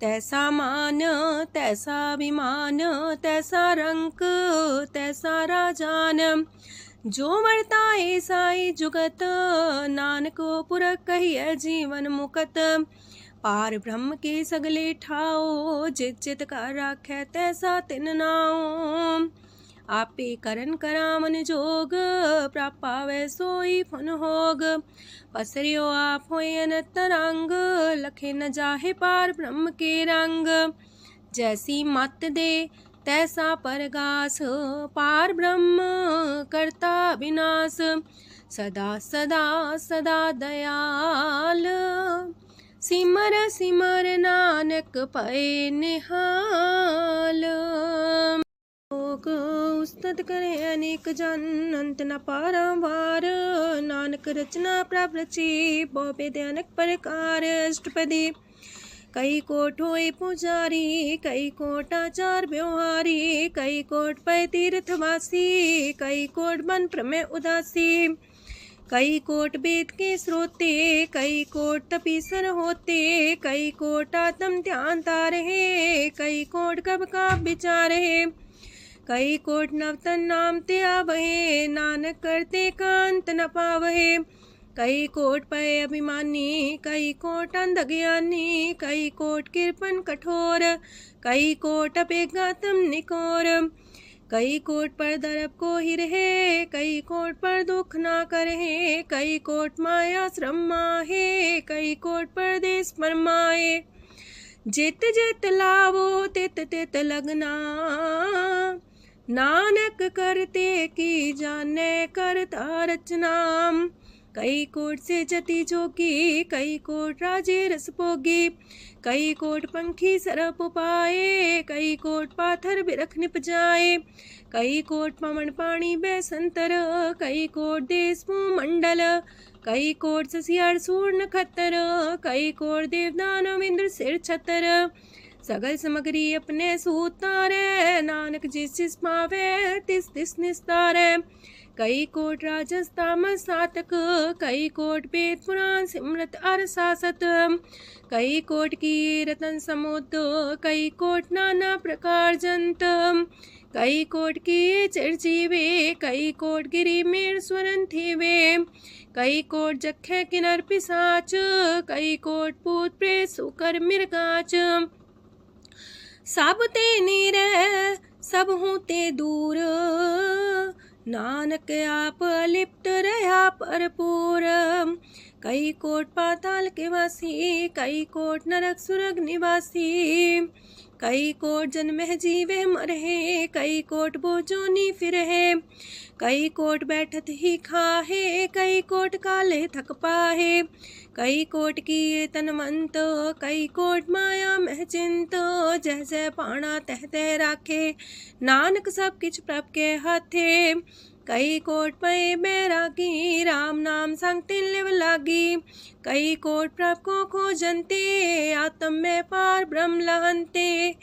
तैसा मान तैसा अभिमान, तैसा रंक तैसा राजान। जो वर्ताए साई जुगत, नानक पुरख कहिए जीवन मुकत। पार ब्रह्म के सगले ठाओ, जित चित कर राखै तैसा तिन नाओ। आपे करन करामन जोग, प्राप पावै सोई फुन होग। पसरियो आप होय अनंत तरंग, लखे न जाहे पार ब्रह्म के रंग। जैसी मत दे तैसा परगास, पार ब्रह्म करता विनाश। सदा सदा सदा दयाल, सिमर सिमर नानक पए निहाल। लोक उस्तत करे अनेक जन, अंत न पारावार। नानक रचना प्रभ रची, बहु अनेक प्रकार। अष्टपदी कई कोट होए पुजारी, कई कोट आचार व्यवहारी। कई कोट पै तीर्थवासी, कई कोट बन प्रमेय उदासी। कई कोट वेद के स्रोते, कई कोट तपीसर होते। कई कोट आत्म ध्यान तारहे, कई कोट कब का विचार है। कई कोट नवतन नाम ते आवहे, नानक करते कांत न पावहे। कई कोट पय अभिमानी, कई कोट अंधज्ञानी। कई कोट कृपन कठोर, कई कोट अपेगातम निकोर। कई कोट पर दरब को ही रहे, कई कोट पर दुख ना करहे। कई कोट माया श्रम माहे, कई कोट परदेश फरमाए। जित जित लावो तित तित लगना, नानक करते की जाने करता रचना। कई कोट से जति जोगी, कई कोट राजे रस भोगी। कई कोट पंखी सरप पाए, कई कोट पाथर बिरख निप जाए। कई कोट पवन पानी बैसंतर, कई कोट देश मंडल। कई कोट ससियार सूर नखत्तर, कई कोट देवदानव इंद्र सिर छतर। सगल समग्री अपने सूतारे, नानक जिस जिस पावे तिस तिस निस्तारे। कई कोट राजस तामस सातक, कई कोट वेद पुराण सिमरत अर सासत। कई कोट की रतन समुद्र, कई कोट नाना प्रकार जंत। कई कोट की चिरजीवे, कई कोट गिरी मेर स्वरन थीवे। कई कोट जखे किनर पिसाच, कई कोट पूत प्रेत सुकर मिर्गाच। सब ते नीरे सब हूँ ते दूर, नानक आप लिप्त रहा भरपूर। कई कोट पाताल के वासी, कई कोट नरक सुरग निवासी। कई कोट जन्म जीवे मरहे, कई कोट बोझोनी फिरहे। कई कोट बैठत ही खाहे, कई कोट काले थक पाहे। कई कोट किए तनमंत, कई कोट माया मह चिंत। जह जह पाणा तह तह राखे, नानक सब किछ प्रभ के हाथे। कई कोट पए बैरागी, राम नाम संग तिन लिव लागी। कई कोट प्रभ को खोजंते, आत्म में पार ब्रह्म लहंते।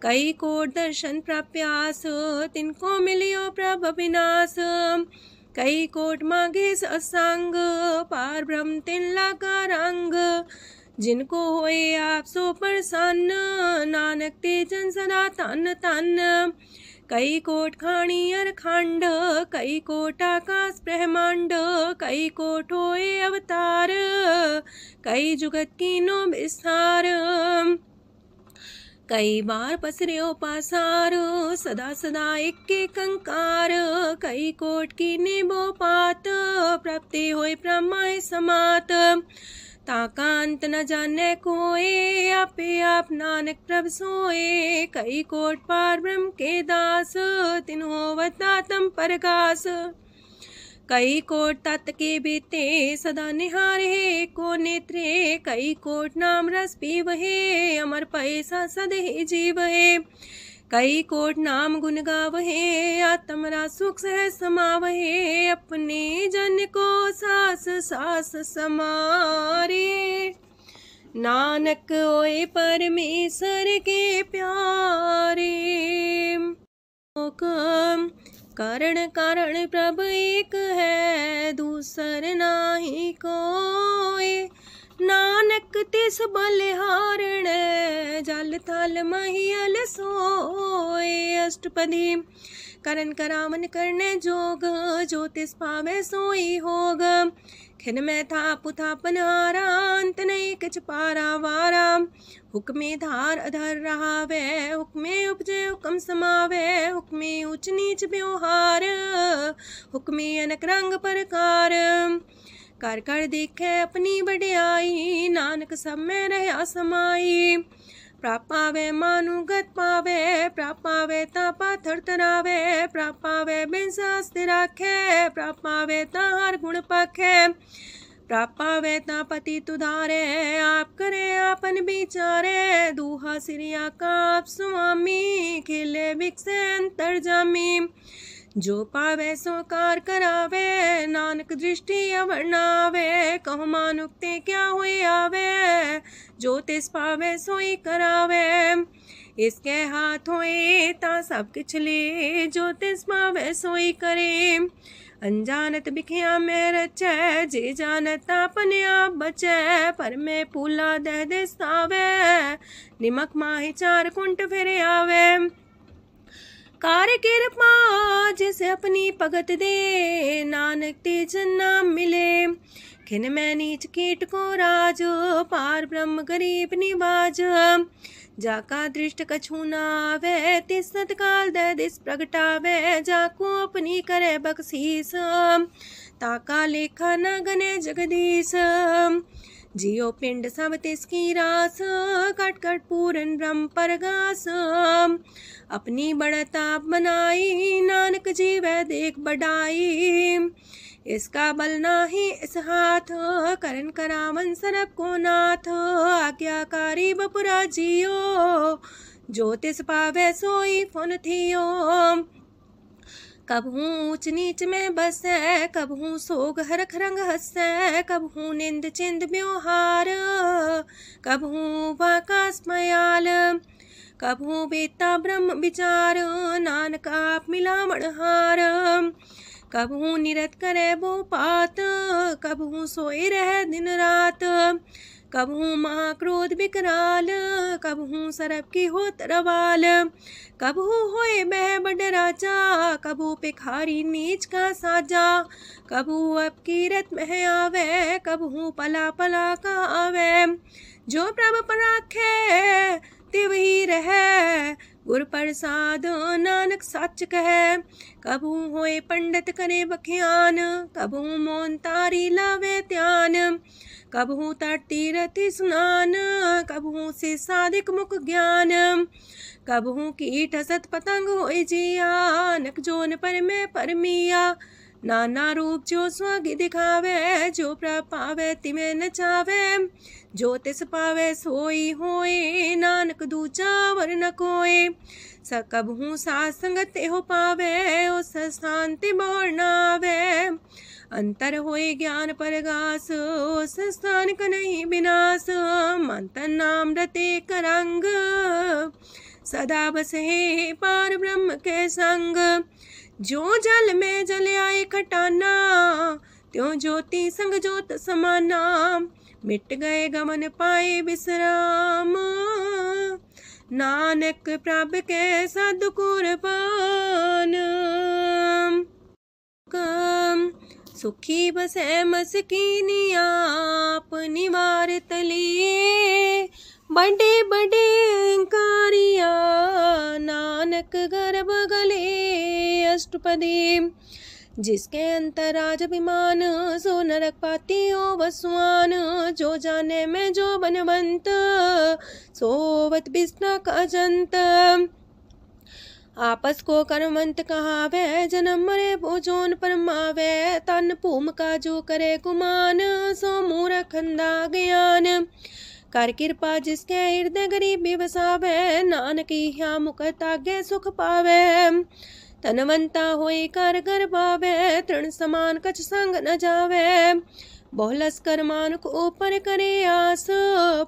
कई कोट दर्शन प्रप्यास, तिनको मिलियो प्रभ अविनाश। कई कोट मांगे सत्संग, पार ब्रह्म तिन लागा रंग। जिनको होए आप सो प्रसन्न, नानक ते जन सदा तन तन। कई कोट खाणी अर खंड, कई कोट आकाश ब्रह्मांड। कई कोट होए अवतार, कई जुगत कीनो विस्तार। कई बार पसरियो पासार, सदा सदा एक कंकार। कई कोट की निबो पात, प्राप्ति होए प्रमाय समात। ताकांत न जाने कोए, आपे आप नानक प्रभ सोए। कई कोट पार ब्रह्म के दास, तिन्हो वतातम परगास। कई कोट तत् के बीते सदा निहारे को नेत्रे, कई कोट नाम रस पीवहे अमर पैसा सदे जीवहे, कई कोट नाम गुण गावहे आत्मरा सुख सह समावहे, अपने जन को सास सास समारे, नानक ओए परमेश्वर के प्यारे। कारण कारण प्रभ एक है दूसर नाही कोय, नानक तिस बलिहारण जल थल महियल सोय। अष्टपदी करन करावन करने जोग, जो तिस पावे सोई होग, खिन में था पुथापन हारा अंत नहीं किच पारा वारा, हुक्मे धार अधर रहावे हुक्मे उपजे हुक्म समावे, हुक्मे ऊंच नीच व्यवहार हुक्मे अनक रंग प्रकार, कर कर देखे अपनी बड़ियाई नानक सब में रहा समाई, प्रापावे मानुगत पावे प्रापावे ता पाथर तरावे, प्रापावे बिन शास्त्र राखे प्रापावे ता हर गुण पाखे, प्रापावे ता पति तुधारे आप करे आपन विचारे, दूहा सिरिया का आप स्वामी खिले विकसे अंतर जामी, जो पावे सो कार करावे नानक दृष्टि अवर्णावे, कहो मानुक्ते क्या हुए आवे जो तिस पावे सोई करावे, इसके हाथ होए ता सब किछ ले जो तिस पावे सोई करे, अनजानत बिखिया में रचे जे जानत अपने आप बचे, पर में फूला दे दिस्तावे निमक माही चार कुंट फिर आवे, कार्य कृपा जिसे अपनी भगत दे नानक तेज नाम मिले, खिन में नीच कीट को राज पार ब्रह्म गरीब निवाज, जाका दृष्ट कछु नावे तिस सतकाल दे दिस प्रगटावे, जाको अपनी करे बख्शीस ताका लेखा न गने जगदीश, जियो पिंड सब तिसकी रास कट कट पूरन ब्रह्म परगास, अपनी बढ़ता बनाई नानक जीवे देख बढ़ाई, इसका बल नाही इस हाथ करन करावन सरब को नाथ, आज्ञाकारी बपुरा जियो जो तिस पावे सोई फुन थियो, कबहू ऊंच नीच में बसे कबहू सोग हरख रंग हंसे, कबहू निंद चिंद व्यवहार कबहू वाकास मयाल, कबहू बेता ब्रह्म विचार नानक आप मिलावण हार, कबहू निरत करे वो पात कबहू सोए रह दिन रात, कबहू महाक्रोध विकराल कबहू सरब की हो तरवाल, कबहू होए बह बड़ राजा कबहू पिखारी नीच का साजा, कबहू अब कीरत में आवे कबहू पला पला का आवे, जो प्रभ पर राखे तिव ही रहे गुर प्रसाद नानक सच कहे, कबहू होए पंडित करे बख्यान कबहू मोन तारी लावे ध्यान, कबहू तट तीरथ स्नान कबहू से साधिक मुख ज्ञान, कबहू कीट असत पतंग होए जिया नक जोन पर में परमिया, नाना रूप जो स्वागी दिखावे जो प्रभ पावे तिमें नचावे, जो तिस पावे सोई होए नानक दूजा वर न कोय, सकबहू साथ संगत हो पावे उस स्थान ते मोर नावे, अंतर होए ज्ञान परगास उस स्थान का नहीं विनाश, मंतन नाम रते करंग सदा बसे पार ब्रह्म के संग, जो जल में जल आए खटाना त्यों ज्योति संग ज्योत समाना, मिट गए गमन पाए विश्राम नानक प्रभ के साधु कुर्बान, सुखी बसे मस्कीनी आप निवार तलिए, बड़े बड़े कारिया नानक गर्भ गले। अष्टपदी जिसके अंतराज अभिमान सो नरक पाती हो वसवान, जो जाने में जो बनवंत सोवत बिस्ना का जंत, आपस को कर्मवंत कहावे, जन्म मरे भोजोन परमावे। तन भूम का जो करे गुमान, सो मूरख अंधा ज्ञान। कर कृपा जिसके हृदय गरीबी बसावे, नानक यहाँ मुख तागे सुख पावे। तनवंता होई कर गर्भावे, तृण समान कछ संग न जावे। बहुलस कर मानुक ऊपर करे आस,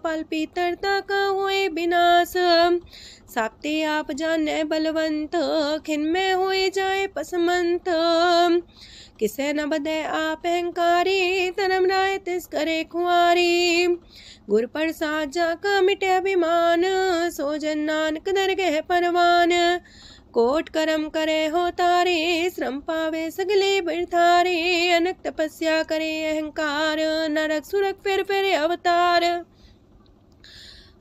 पल पीतरता का होए विनाश। साप्ते आप जाने बलवंत, खिन में होए जाए पसमंत। किसे न बदे आप अहंकारी, धर्म राय तिस करे खुआरी। गुर प्रसाद जाका मिटे अभिमान, सो जन नानक दरगह परवान। कोट कर्म करे हो तारे, श्रम पावे सगले बिरथारे। अनक तपस्या करे अहंकार, नरक सुरक फिर अवतार।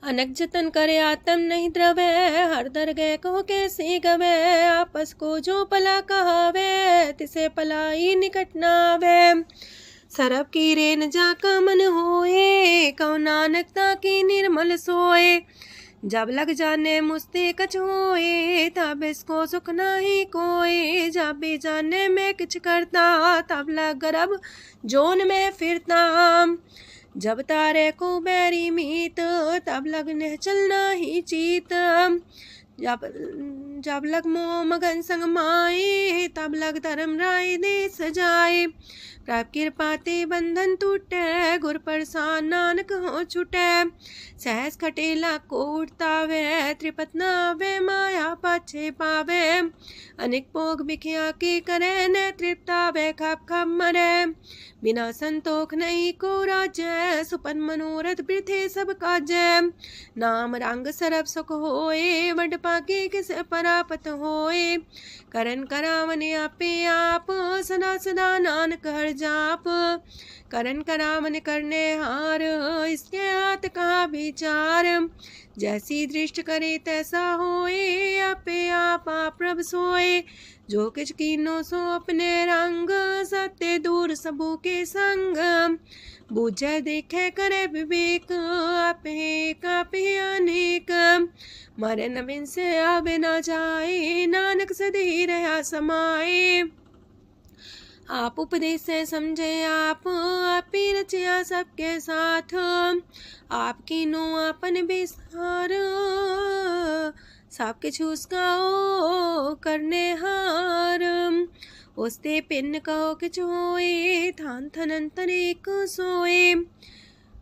अनक जतन करे आत्म नहीं द्रवे, हर दरगह कहो कैसे गवे। आपस को जो पला कहावे, तिसे पलाई निकट नावे। सरब की रेन जाका मन होए, कहो नानक ताकी निर्मल सोए। जब लग जाने मुस्ते कछ होए, तब इसको सुख नाही कोई। जब भी जाने में किछ करता, तब लग गर्भ जोन में फिरता। जब तारे को बैरी मीत, तब लगने चलना ही चीत। जब लग मोह मगन संग माए, तब लग धर्म राय दे सजाए। प्रभ कृपा ते बंधन टूटे, गुर प्रसाद नानक हो छूटे। सहस खटेला को उठतावे, त्रिपत नावे माया पाछे पावे। अनेक भोग बिखिया की करे, न तृप्तावे खप खप मरे। बिना संतोख नहीं को राजै, सुपन मनोरथ वृथे सब काजै। नाम रंग सरब सुख होए, वड पाके किस परापत होए। करन करावन आपे आप, सदा सदा नानक हर जाप। करन करावन करने हार, इसके हाथ का विचार। जैसी दृष्ट करे तैसा होए, आपे आप प्रभ सोए। जो किछ कीनो सो अपने रंग, सत्य दूर सबू के संग। बूझे देखे करे विवेक, आपे अनेक। मरे न बिन से आवे न जाए, नानक सदी रहा समाए। आप उपदेश से समझे आप ही रचिया सबके साथ। आपकी नो आपन बेसार, सब किछ उसका ओ करने हार। उसते पिन कहो किछ होए, थान थनन तनेक सोए।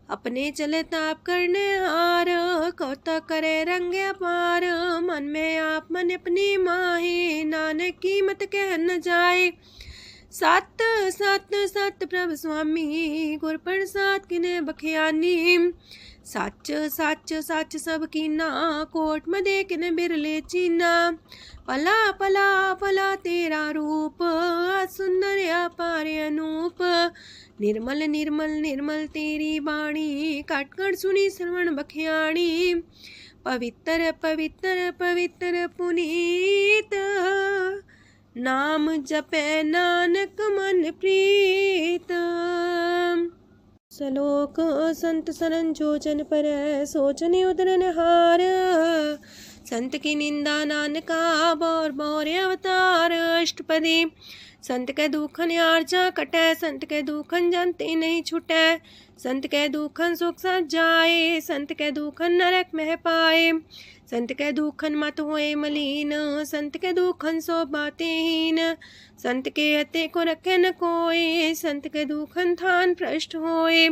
अपने चले ताप करने हार, कौतक करे रंग अपार। मन में आप मन अपनी माहे, नानक की मत कह न जाए। सत सत सत प्रभ स्वामी, गुर प्रसाद किने बखियानी। सच सच सच सब कीना, कोट मदे किने बिरले चीना। पला पला पला तेरा रूप, सुंदर अपार अनूप। निर्मल निर्मल निर्मल तेरी बाणी, काट कर सुनी श्रवण बखियाणी। पवित्र पवित्र पवित्र पुनीत, नाम जपे नानक मन प्रीत। सलोक संत सरन जोजन पर, सोचन उदरन हार। संत की निंदा नानका, बौर बौर अवतार। अष्टपदी संत के दुखन आर्जा कटै, संत के दुखन जानते नहीं छुटै। संत के दुखन सुख सज जाए, संत के दुखन नरक में पाए। संत के दुखन मत होए मलीन, संत के दुखन सो बातें हीन। संत के हते को रखे न कोई, संत के दुखन थान भ्रष्ट होए।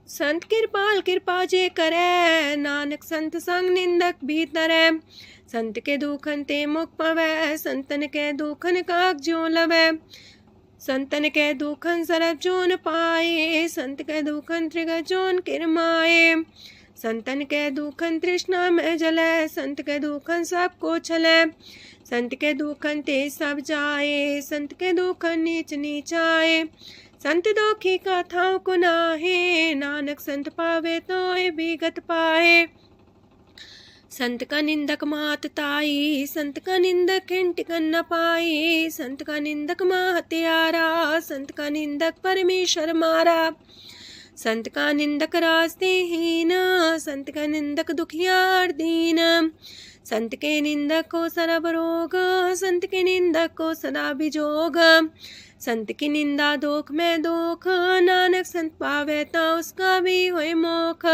संत कृपाल कृपा जे करे, नानक संत संग निंदक भी तरै। संत के दुखन ते मुख पवै, संतन के दुखन काग जो लवै। संतन के दुखन सरब जोन पाए, संत के दुखन त्रिगत जोन किरमाए। संतन के दुखन तृष्णा में जलै, संत के दुखन सबको छलै। संत के दुखन ते सब जाए, संत के दुखन नीच नीचाए। संत दोखी का थाव को नाहे, नानक संत पावे तो विगत पाए। संत का निंदक मात ताई, संत का निंदक खिंटिकन न पाई। संत का निंदक माँ हत्यारा, संत का निंदक परमेश्वर मारा। संत का निंदक रास्ते हीन, संत का निंदक दुखियार दीन। संत के निंदक को सरब रोग, संत के निंदक को सदा बिजोग। संत की निंदा दोख में दोख, नानक संत पावे ता उसका भी होए मोख।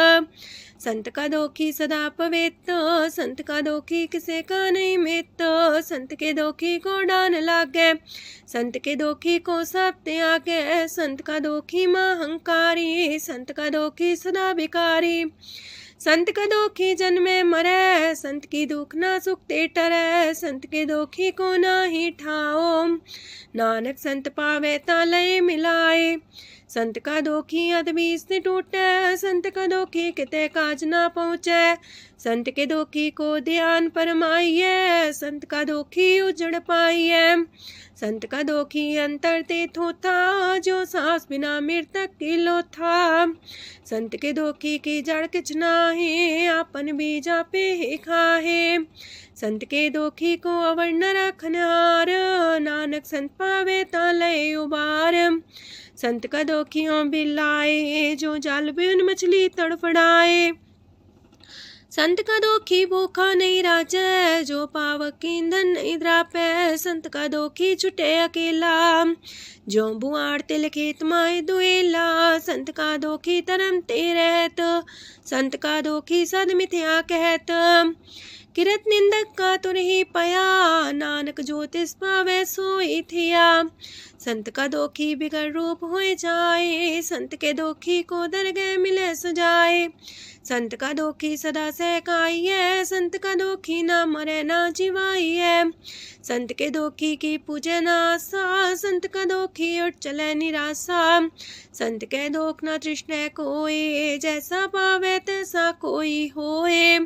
संत का दोखी सदा पवित्र, संत का दोखी किसे का नहीं मित। संत के दोखी को डान लागे, संत के दोखी को सब त्यागे। संत का दोखी महंकारी, संत का दोखी सदा भिकारी। संत का दोखी जन्मे मरे, संत की दुख ना सुख ते टरे। संत के दोखी को ना ही ठाओ, नानक संत पावे ता लय मिलाए। संत का दोखी अदबीस ने टूटे, संत का दोखी किते काज ना पहुँचे। संत के दोखी को ध्यान परमाइए, संत का दोखी उजड़ पाइए। संत का दोखी अंतर ते थोथा, जो सांस बिना मृतक की लोथा। संत के दोखी की जड़ किछ नाहे, आपन बीजा पे ही खाहे। संत के दोखी को अवर न रखनहार, नानक संत पावे ता लय उबार। संत का दोखियों बिलाए, जो जाल बिन मछली तड़फड़ाए। संत का दोखी भूखा नहीं राजे, जो पावक ईंधन नहीं द्रापे। संत का दोखी छुटे अकेला, जो बुआड़ तिल खेत माए दुएला। संत का दोखी तरम ते रहत, संत का दोखी सद मिथ्या कहत। किरत निंदक का तुर ही पया, नानक जो तिस पावे सोई थिया। संत का दोखी बिगड़ रूप होए जाए, संत के दोखी को दरगह मिले सजाए। संत का दोखी सदा सहकाइए, संत का दोखी ना मरे ना जिवाइए। संत के दोखी की पूजे ना आशा, संत का दोखी उठ चले निराशा। संत के दोख ना तृष्णा कोई, जैसा पावे तैसा कोई होए।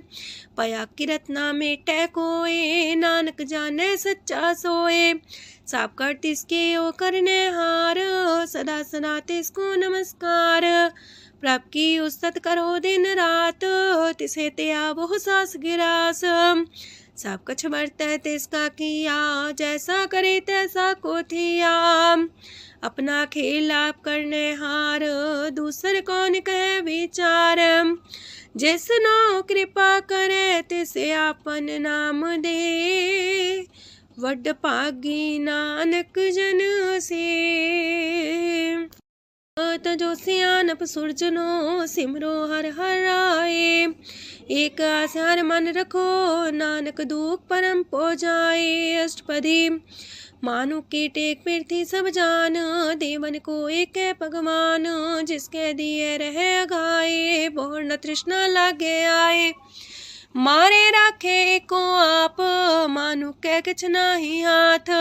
पया किरत ना मेटे कोई, नानक जाने सच्चा सोए। साप कर तिसके ओ करने हार, सदा सदा तिसको नमस्कार। प्रभ की उस्तत करो दिन रात, तिसे त्या वो सास गिरास। सब कछ बरतै तिसका किया, जैसा करे तैसा को थिया। अपना खेल आप करने हार, दूसर कौन कहे विचार। जिसनो कृपा करे तिसे आपन नाम दे, वड पागी नानक जन से। तजो सियानप सुरजनो, सिमरो हर हर आए। एक आसार मन रखो, नानक दुख परम पो जाए। अष्टपदी मानु की टेक पृथ्वी सब जान, देवन को एक है भगवान। जिसके दिए रहे अघाए, बोर न तृष्णा लागे आए। मारे राखे को आप, मानु के किछ नाही हाथ।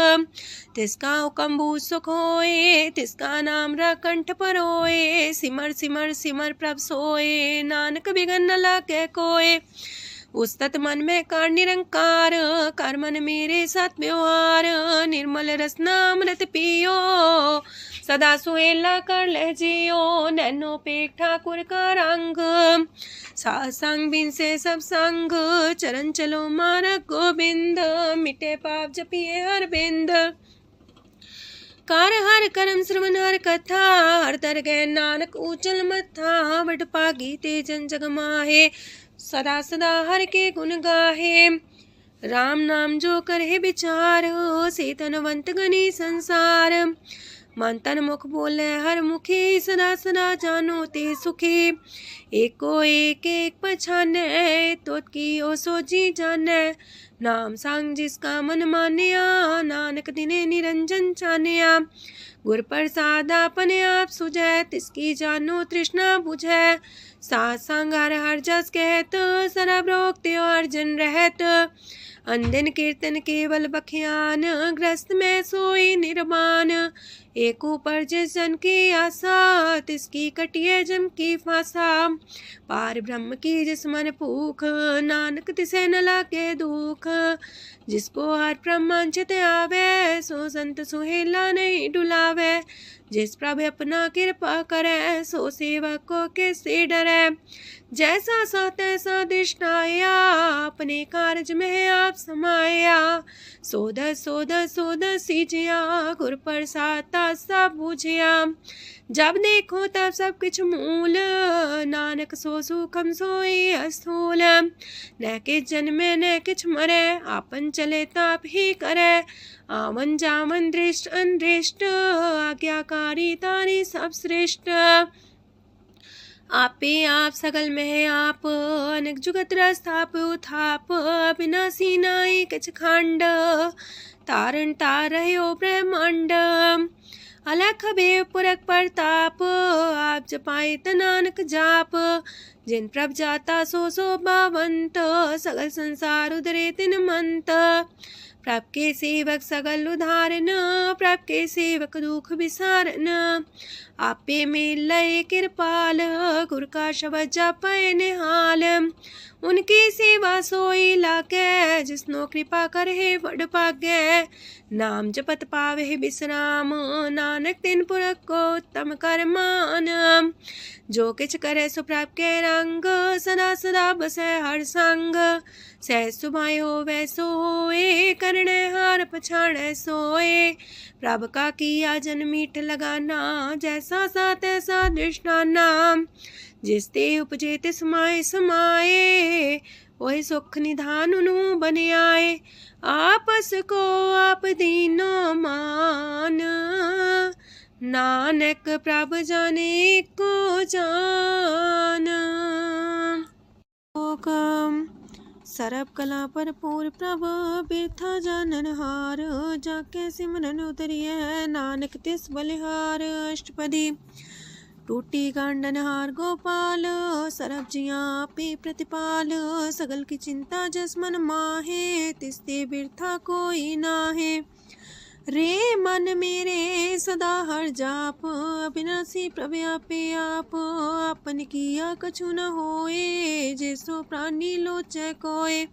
तिसका हुक्म बूझ सुख होए, तिसका नाम रकंठ पर होए। सिमर सिमर सिमर प्रभ सोए, नानक बिगन न लागे कोय। उस्तत मन में कर निरंकार, कर मन मेरे साथ व्यवहार। निर्मल रसना अमृत पियो, सदा सुहेला कर ले जियो। नैनो पेट ठाकुर का रंग, सासंग बिन से सब संग। चरण चलो मार्ग गोविंद, मिटे पाप जपिए हर बिंद। कार हर करम श्रवण हर कथा, हर दरगह नानक ऊचल मथा। वड पागी ते जन जग माहे, सदा सदा हर के गुण गाहे। राम नाम जो करे विचार, से तनवंत गनी संसार। मन तन मुख बोले हर मुखी, सदा सदा जानो ते सुखी। एको एक एक पछाने, तो की ओ सोची जाने। नाम सांग जिसका मन मानिया, नानक दिने निरंजन चानिया। गुर प्रसाद अपने आप सुझै, तिसकी जानो तृष्णा बुझै। सात संग हर हर जस कहत, सरब रोग त्यो अर्जन रहत। अंदिन कीर्तन केवल बख्यान, ग्रस्त में सोई निर्वाण। एक ऊपर जिस जन की आशा, तिसकी कटिए जम की फांसा। पार ब्रह्म की जिस मन भूख, नानक तिसे न लागे दुख। जिसको हर प्रमांचित आवे, सो संत सुहेला नहीं डुलावे। जिस प्रभु अपना कृपा करे, सो सेवक को किससे डरे। जैसा सा तैसा दृष्टाया, अपने कारज में आप समाया। सोध सोध सोध सीजिया, गुर प्रसाद सब बूझिया। जब देखो तब सब किछ मूल, नानक सो सुखम सोई अस्थूल। न किछ जन्मे न किछ मरे, आपन चले ताप ही करे। आवन जावन दृष्ट अनदृष्ट, आज्ञाकारी तारी सब श्रेष्ठ। आपे आप सगल में आप, अनेक जुगत रस्थाप उथाप। विनाशी नाई किछ खंड, तारण तार रह्यो ब्रह्मांड। अलख भेव पुरख प्रताप, आप जपाए नानक जाप। जिन प्रभ जाता सो शोभावंत, सगल संसार उधरे तिन मंत। प्रभ के सेवक सगल उधारन, प्रभ के सेवक दुख विसारन। आपे में लय कृपाल, गुर का शब्द जपै निहाल। उनकी सेवा सोई लागे, जिसनो कृपा करे बड़ भागे। नाम जपत पावे विश्राम, नानक तिन पुरख को उत्तम कर मान। जो किछ करे सो प्रभ के रंग, सदा सदा बसै हर संग। सहज सुभाए होवे सोए, करणे हार पछाड़े सोए। प्रभ का किया जन मीठ लगाना, जैसा सा तैसा दृष्टाना। जिस ते उपजे तिस समाए समाए, वही सुख निधान उनु बन आए। आपस को आप दीनो मान, नानक प्रभ जाने को जान। सरब कला पर पूर प्रभ, बिरथा जानन हार। जाके सिमरन उतरिए, नानक तिस बलिहार। अष्टपदी। टूटी गांडन हार गोपाल, सरब जिया पे प्रतिपाल। सगल की चिंता जस मन माहे, तिसते बिरथा कोई नाहे। रे मन मेरे सदा हर जाप, अविनाशी प्रभ आपे आप। आपन किया कछु न होए, जैसो प्राणी लोचै कोय।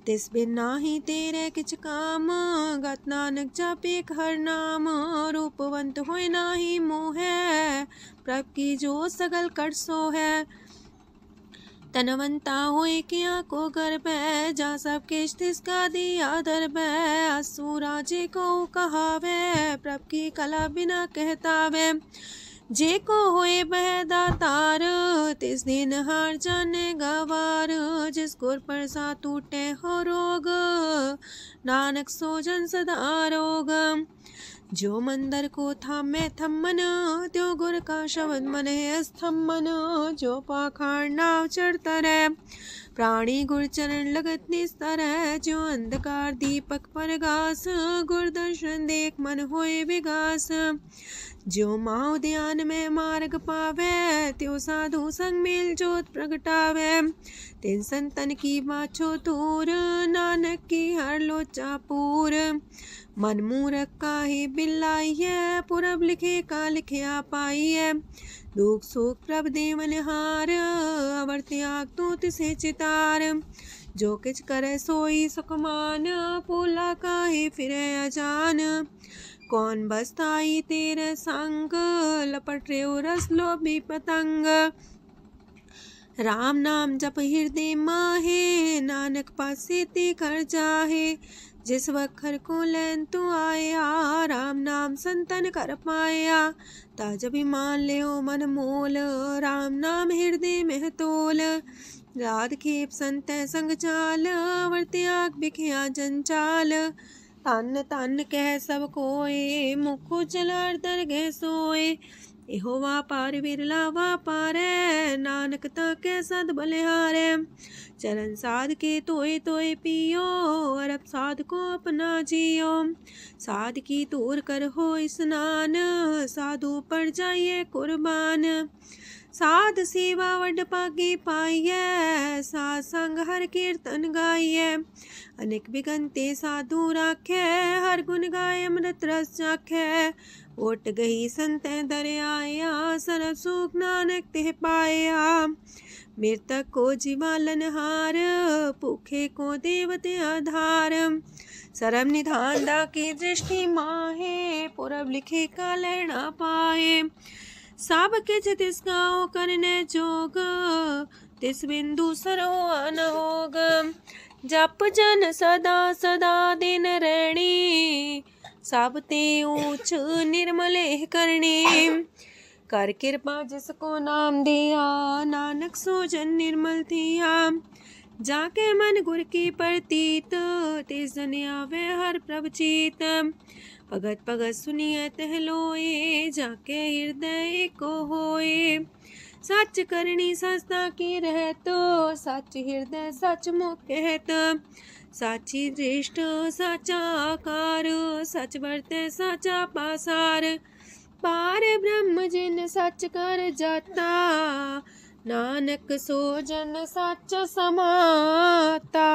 तिस बिन नाही तेरे किछ काम, गत नानक जापे हर नाम। रूपवंत होय नाही मोह, प्रभ की जो सगल कर सो है। तनवंता होए किया को गर्भ, जा सब किछ तिसका दिया दर्ब। असुराजे को कहावे, प्रभ की कला बिना कहतावे। जे को होए बह दातार, तिस दिन हार जाने गवार। जिस गुर प्रसाद टूटे हो रोग, नानक सो जन सदा रोग। जो मंदर को थामे थम्मन, त्यो गुर का शब्द मन है स्तम्भन। जो पाखांड नाव चढ़ता रहे, प्राणी गुर चरण लगत निस्तर है। जो अंधकार दीपक पर घास, गुर दर्शन देख मन होए विगास। जो माओ ध्यान में मार्ग पावे, त्यो साधु संग मेल जोत प्रगटावे। तिन संतन की बाछो तूर, नानक की हर लोचा पूर। मन मूरख काहे बिलाइए, पुरब लिखे का लिखिया पाइए। दुख सुख प्रभ देवन हार, अवर त्याग तू तिसे चितार। जो किछ करे सोई सुखमान, पोला काहे फिरे अजान। कौन बसताई तेरे संग, लपट रे रस लोभी पतंग। राम नाम जप हृदय माहे, नानक पासे ते कर जाहे। जिस वखर को लैन तू आया, राम नाम संतन कर पाया। ताज अभिमान ले ओ मन मोल, राम नाम हृदय में तोल। राध खेप संत संग चाल, वर त्याग बिखिया जंचाल। तन तन कह सब कोय, मुखो चलार दरगह सोए। एहो वापार विरला वापारै, नानक ताके सद बलिहारै। चरण साध के तोय तोय पियो, अरब साध को अपना जियो। साध की तूर कर हो स्नान, साधु पर जाइए कुर्बान। साध सेवा वड पागे पाइए, साध संग हर कीर्तन गाइए। अनेक बिगंते साधु राखे, हर गुण गाय अमृत रस चाखे। ओट गई संत दर आया, सरब सुख नानक तिह पाया। मृतक को जीवालन हार, भूखे को देवते आधार। सरब निधान दा की दृष्टि माहे, पुरब लिखे का लेना पाए। सब किछ तिस गाओ करने जोग, तिस बिंदु सरोआ न होग। जप जन सदा सदा दिन रैणी, सब ते ऊंच निर्मले करणी। कर कृपा जिसको नाम दिया, नानक सो जन निर्मल थिया। जाके मन गुर की प्रतीत, तिस जन आवे हर प्रभ चीत। भगत भगत सुनिए तह लोए, जाके हृदय को होए। सच करनी सस्ता की रहत, सच हृदय सच मुख कहत। साची दृष्ट साचा आकार, सच बरते साचा पासार। पार ब्रह्म जिन सच कर जाता, नानक सो जन सच समाता।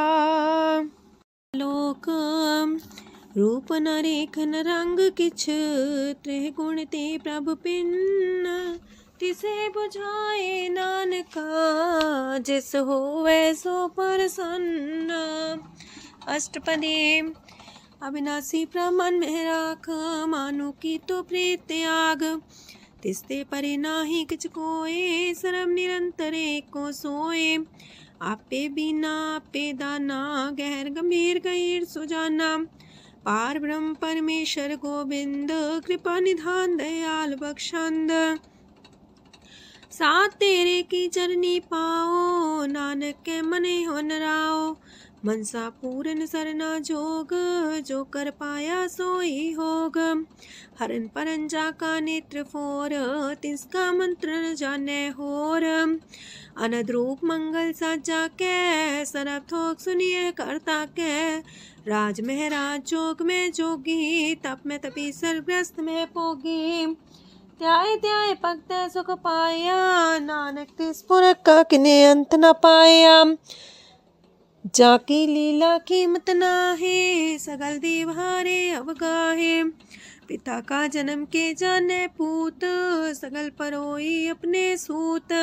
लोक रूप न रेखन रंग किछ, त्रिह गुण ते प्रभ पिन। तिसे बुझाए नानका, जिस होवे सो प्रसन्न। अष्टपदी। अविनाशी प्रमन में राख, मानो की तो प्रीत त्याग। तिसते परे नाही किछ कोय, सर्व निरंतर एको सोए। आपे बिना आपे दाना, गहर गंभीर गहीर सुजाना। पार ब्रह्म परमेश्वर गोविंद, कृपा निधान दयाल बख्शंद। साथ तेरे की चरनी पाओ, नानक के मने हो नराओ। मनसा पूरन सरना जोग, जो कर पाया सोई होग। हरन परन जाका नेत्र फोर, तिसका मंत्र न जाने होर। अनद रूप मंगल साजा के, सरब थोक सुनिए करता के। राज महराज जोग में जोगी, तप में तपी सर्वग्रस्त में पोगी। त्याय त्याय भक्त सुख पाया, नानक तिस पुरख का किने अंत न पाया। जाकी लीला कीमत नाहे, सगल देव हारे अवगाहे। पिता का जन्म के जाने पूत, सगल परोई अपने सूत।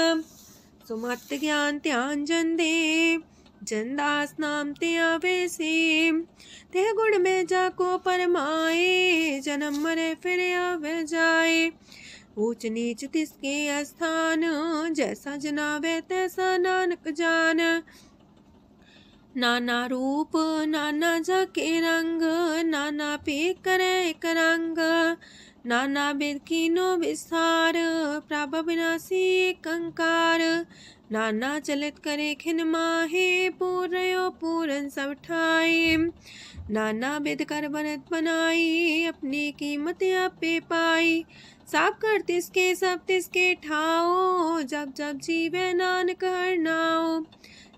सुमत ज्ञान ध्यान जन दे, जनदास नाम ते आवे से। ते गुण में जाको परमाए, जन्म मरे फिर आवे जाए। ऊंच नीच तिसके स्थान, जैसा जनावे तैसा नानक जान। नाना रूप नाना जाके रंग, नाना पे करे एक रंग। नाना विध कीनो विस्तार, प्रभ विनाशी एक अंकार। नाना चलित करे खिन माहे, पूर्यो पूरन सब ठाए। नाना विध कर बनत बनाई, अपनी कीमत आपे पाई। सब कर तिसके सब तिसके ठाओ, जब जब जीवे नानक हर नाओ।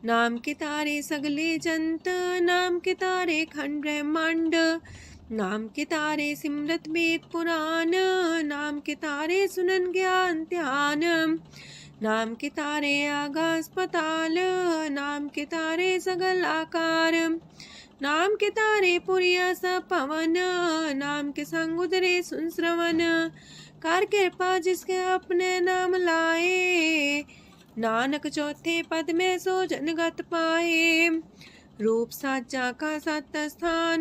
नाम के तारे सगले जंत, नाम के तारे खंड ब्रह्मांड। नाम के तारे सिमरत वेद पुराण, नाम के तारे सुनन ज्ञान ध्यान। नाम के तारे आकाश पताल, नाम के तारे सगल आकार। नाम के तारे पुरिया सब पवन, नाम के संग उदरे सुन श्रवण। कर कृपा जिसके अपने नाम लाए, नानक चौथे पद में सो जनगत पाए। रूप साचा का सत स्थान,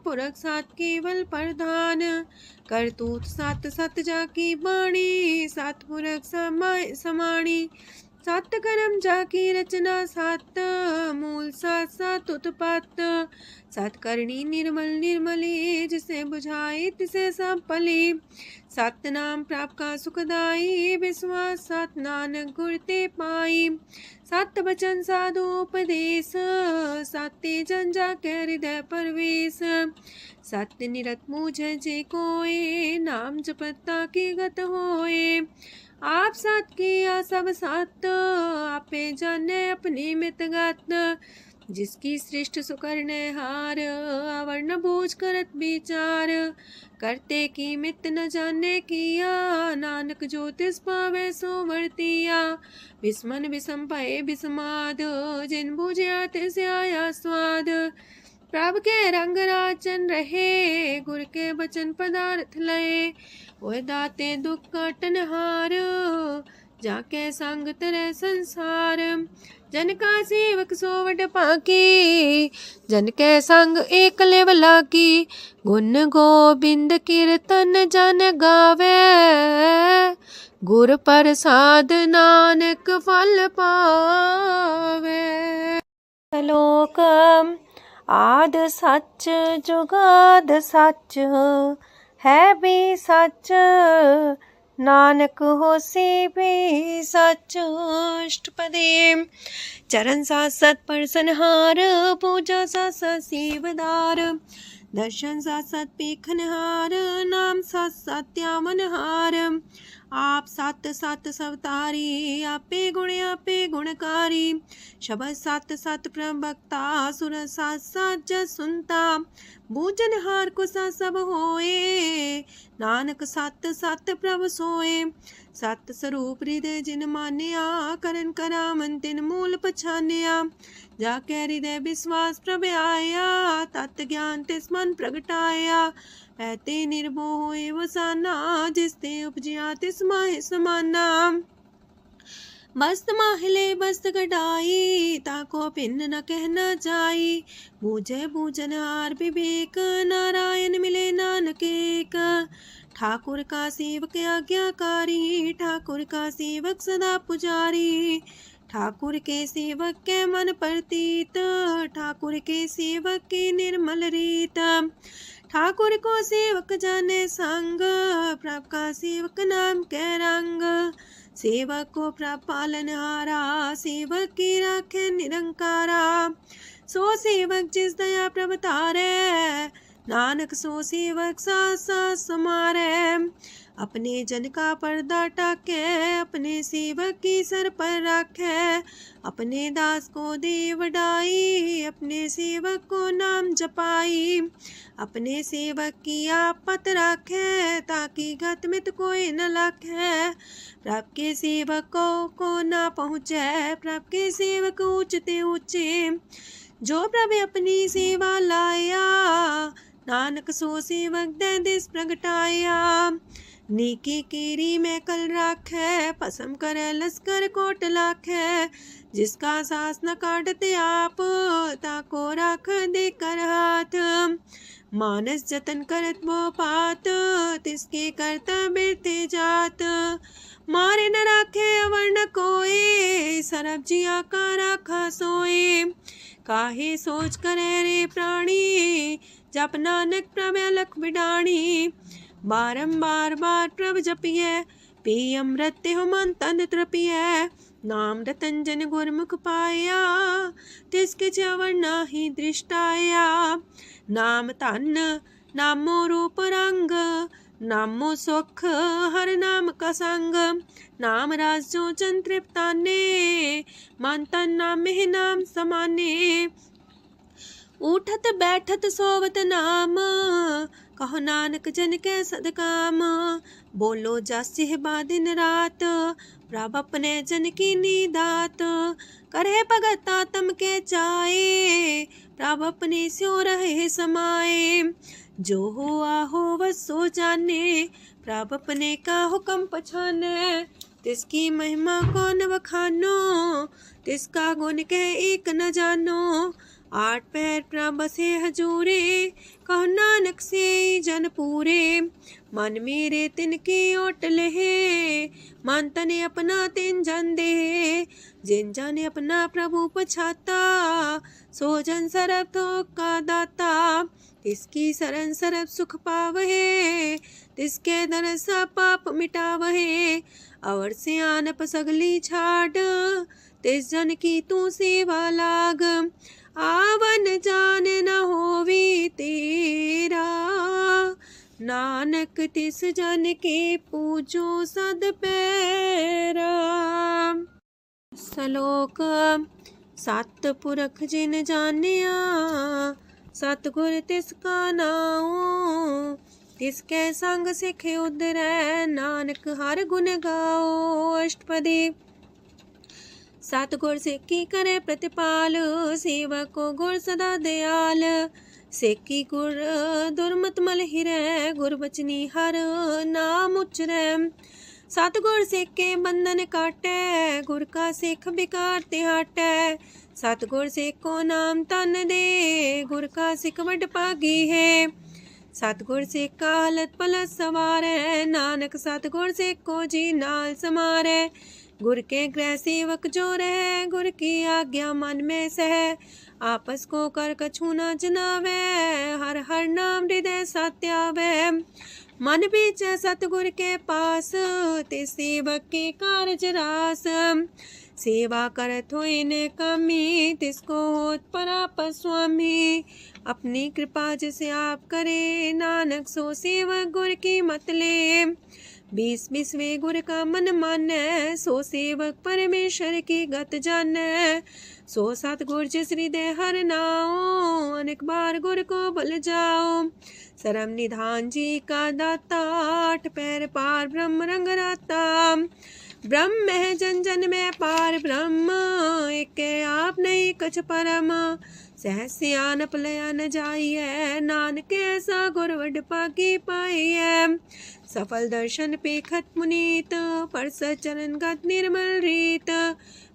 पुरख सात केवल प्रधान। करतूत सत सत जाकी बाणी, सत पुरख समाणी। सत कर्म जाकी रचना सत, मूल सात सात उत्पत्त। सत करणी निर्मल निर्मली, जिसे बुझाई तिसे सब पली। सत नाम प्राप का सुखदाई, विश्वास सत नानक गुर ते पाई। सत बचन साधु उपदेश, सत्य जन जाके हृदय परवेश। सत्य निरत मुझे जे कोय, नाम जपता की गत होए। आप सत किया सब सत, आपे जाने अपनी मित गत। जिसकी सृष्टि सुकरने हार, आवरण बूझ करत विचार। करते की मित न जाने किया, नानक जो तिस पावे सो वर्तिया। विस्मन विषम भय विस्माद, जिन बुझिया तिस आया स्वाद। प्रभ के रंग राचन रहे, गुर के बचन पदार्थ लय। ओए दाते दुख काटन हार, जाके संग तेरे संसार। जन का सेवक सोवट पाकी, जन के संग एक लेवला की। गुण गोबिंद कीर्तन जन गावे, गुर प्रसाद नानक फल पावे। श्लोक आद सच जुगाद सच है भी सच नानक होसी भी सच। अष्टपदी चरण साथ सत परसनहार पूजा साथ साथ सेवदार दर्शन साथ साथ पेखनहार नाम साथ साथ त्यावनहार आप सत सत सवतारी आपे गुणकारी शब्द सत सत प्रभक्ता सुर साथ साथ जस सुनता बूझनहार को सा सब होए नानक सत सत प्रभ सोए। सत स्वरूप हृदय जिन मान्या करन करामन तिन मूल पछान्या जाके हृदय विश्वास प्रभ आया तत् ज्ञान तिस मन प्रगटाया ऐते निर्भो होए वसाना जिसते उपजिया तिस माहि समाना। मस्त माहिले बस्त कटाई ताको भिन्न न कहना जाई बूझे बूझन हार विवेक नारायण मिले नानक एक। ठाकुर का सेवक आज्ञाकारी ठाकुर का सेवक सदा पुजारी ठाकुर के सेवक के मन प्रतीत ठाकुर के सेवक की निर्मल रीत। ठाकुर को सेवक जाने संग प्रभ का सेवक नाम के रंग सेवक को प्रभ पालनहारा सेवक की राखे निरंकारा। सो सेवक जिस दया प्रभ तारे नानक सो सेवक साथ साथ समारे। अपने जन का पर्दा टाके अपने सेवक की सर पर रखे अपने दास को दे वडाई अपने सेवक को नाम जपाई अपने सेवक की आप पत रखे ताकि गत मित कोई न लखे। प्रभ के सेवक को ना पहुँचे प्रभ के सेवक ऊंचते ऊंचे जो प्रभु अपनी सेवा लाया नानक सो सेवक दे दिस प्रगटाया। नीकी कीरी में कल राखे पसम करे लश्कर कोट लाखे जिसका सास न काटते आप ताको राख दे कर हाथ। मानस जतन करत वो पात तिसके करता बिरते जात मारे न राखे अवर न कोई सरब जिया का राखा सोए। काहे सोच करे रे प्राणी जप नानक प्रभ अलख बिडाणी बारंबार बार प्रभ जपिए पी अमृत हो मन तन तृपिए नाम रतन जन गुरमुख पाया तिसके चवर नाही दृष्टाया। नाम तन नामो रूप रंग नामो सुख हर नाम का संग नाम राज जो जन तृप्ताने मन तन नाम में नाम समाने। उठत बैठत सोवत नाम कहो नानक जन के सदकाम बोलो जस बा दिन रात प्रभ अपने जन की नीदात करे भगत आत्म के चाए प्रभ अपने स्यो रहे समाए। जो हुआ हो बस सो जाने प्रभ अपने का हुक्म पछाने तिसकी महिमा कौन बखानो तिसका गुण के एक न जानो। आठ पैर प्रभ बसे हजूरे कहो नानक से जन पूरे मन मेरे तिनकी ओट लहे मन तने अपना तिन जन दे जिन जाने अपना प्रभु पछाता सो जन सरब थोक का दाता तिसकी शरण सरब सुख पावहे तिसके दरसा पाप मिटावहे। अवर से आन पसगली छाड़ तिस जन की तू सेवा लाग आवन जान न होवी तेरा नानक तिस जन के पूजो सद पैरा। श्लोक सत पुरख जिन जानिया सतगुर तिसका नाओ तिसके संग सिख उदरै नानक हर गुण गाओ। अष्टपदी सतगुर सिक्की करे प्रतिपाल सेवक को गुर सदा दयाल सिक्की गुर दुर्मत मल हिरै गुर बचनी हर नाम उचरै। सतगुर सिख के बंधन काटै गुर का सिख बिकार ते हटै सतगुर सिख को नाम तन दे गुर का सिख वड पागी है। सतगुर सिक्का हालत पलट सवारै, नानक सतगुर सिक्को जी नाल समारै। गुर के गृह सेवक जो रहे, गुर की आज्ञा मन में सह। आपस को कर कछु न जनावे, हर हर नाम हृदय सत्यावे। मन बीच सतगुर के पास, ते सेवक के कारज रास। सेवा करत होए ने कमी, तिसको होत पराप स्वामी। अपनी कृपा जिसे आप करे, नानक सो सेवक गुर की मत ले। 20 गुर का मन मानै, सो सेवक परमेश्वर की गत जानै। सो सतगुर जिस हृदय हर नाओ, अनेक बार गुर को भुल जाओ। सरम निधान जी का दाता, 8 पैर पार ब्रह्म रंग राता। ब्रह्म है जन जन में पार ब्रह्म, एक आप नहीं कछ परम। सहस सियानप लया न जाइए, नानक ऐसा गुर वड पाकी पाइए। सफल दर्शन पेखत मुनीत, परस चरण गत निर्मल रीत।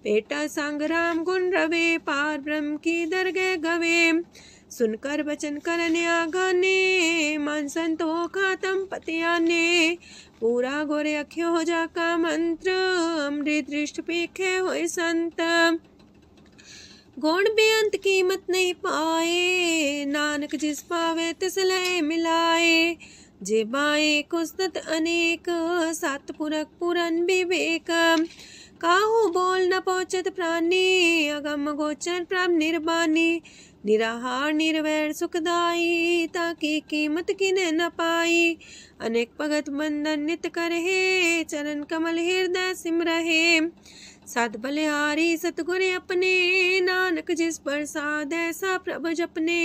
पेटा संग राम गुण रवे, पार ब्रह्म की दरगह गवे। सुनकर वचन करने आगाने, मन संतो खातम पतियाने। पूरा गोरे अख्यो हो जाका मंत्र, अमृत दृष्ट पेखे होए संत। गुण बेअंत कीमत नहीं पाए, नानक जिस पावे तिस लय मिलाए। जे बाए कुस्तत अनेक, सतपुरख पुरन विवेक। काहू बोल न पहुँचत प्राणी, अगम गोचर प्रभ निर्बानी। निराहार निर्वैर सुखदाई, ताकि कीमत किने न पाई। अनेक भगत बंधन नित करहे, चरण कमल हृदय सिमरहे। सद बलिहारी सतगुर अपने, नानक जिस प्रसाद ऐसा प्रभ जपने।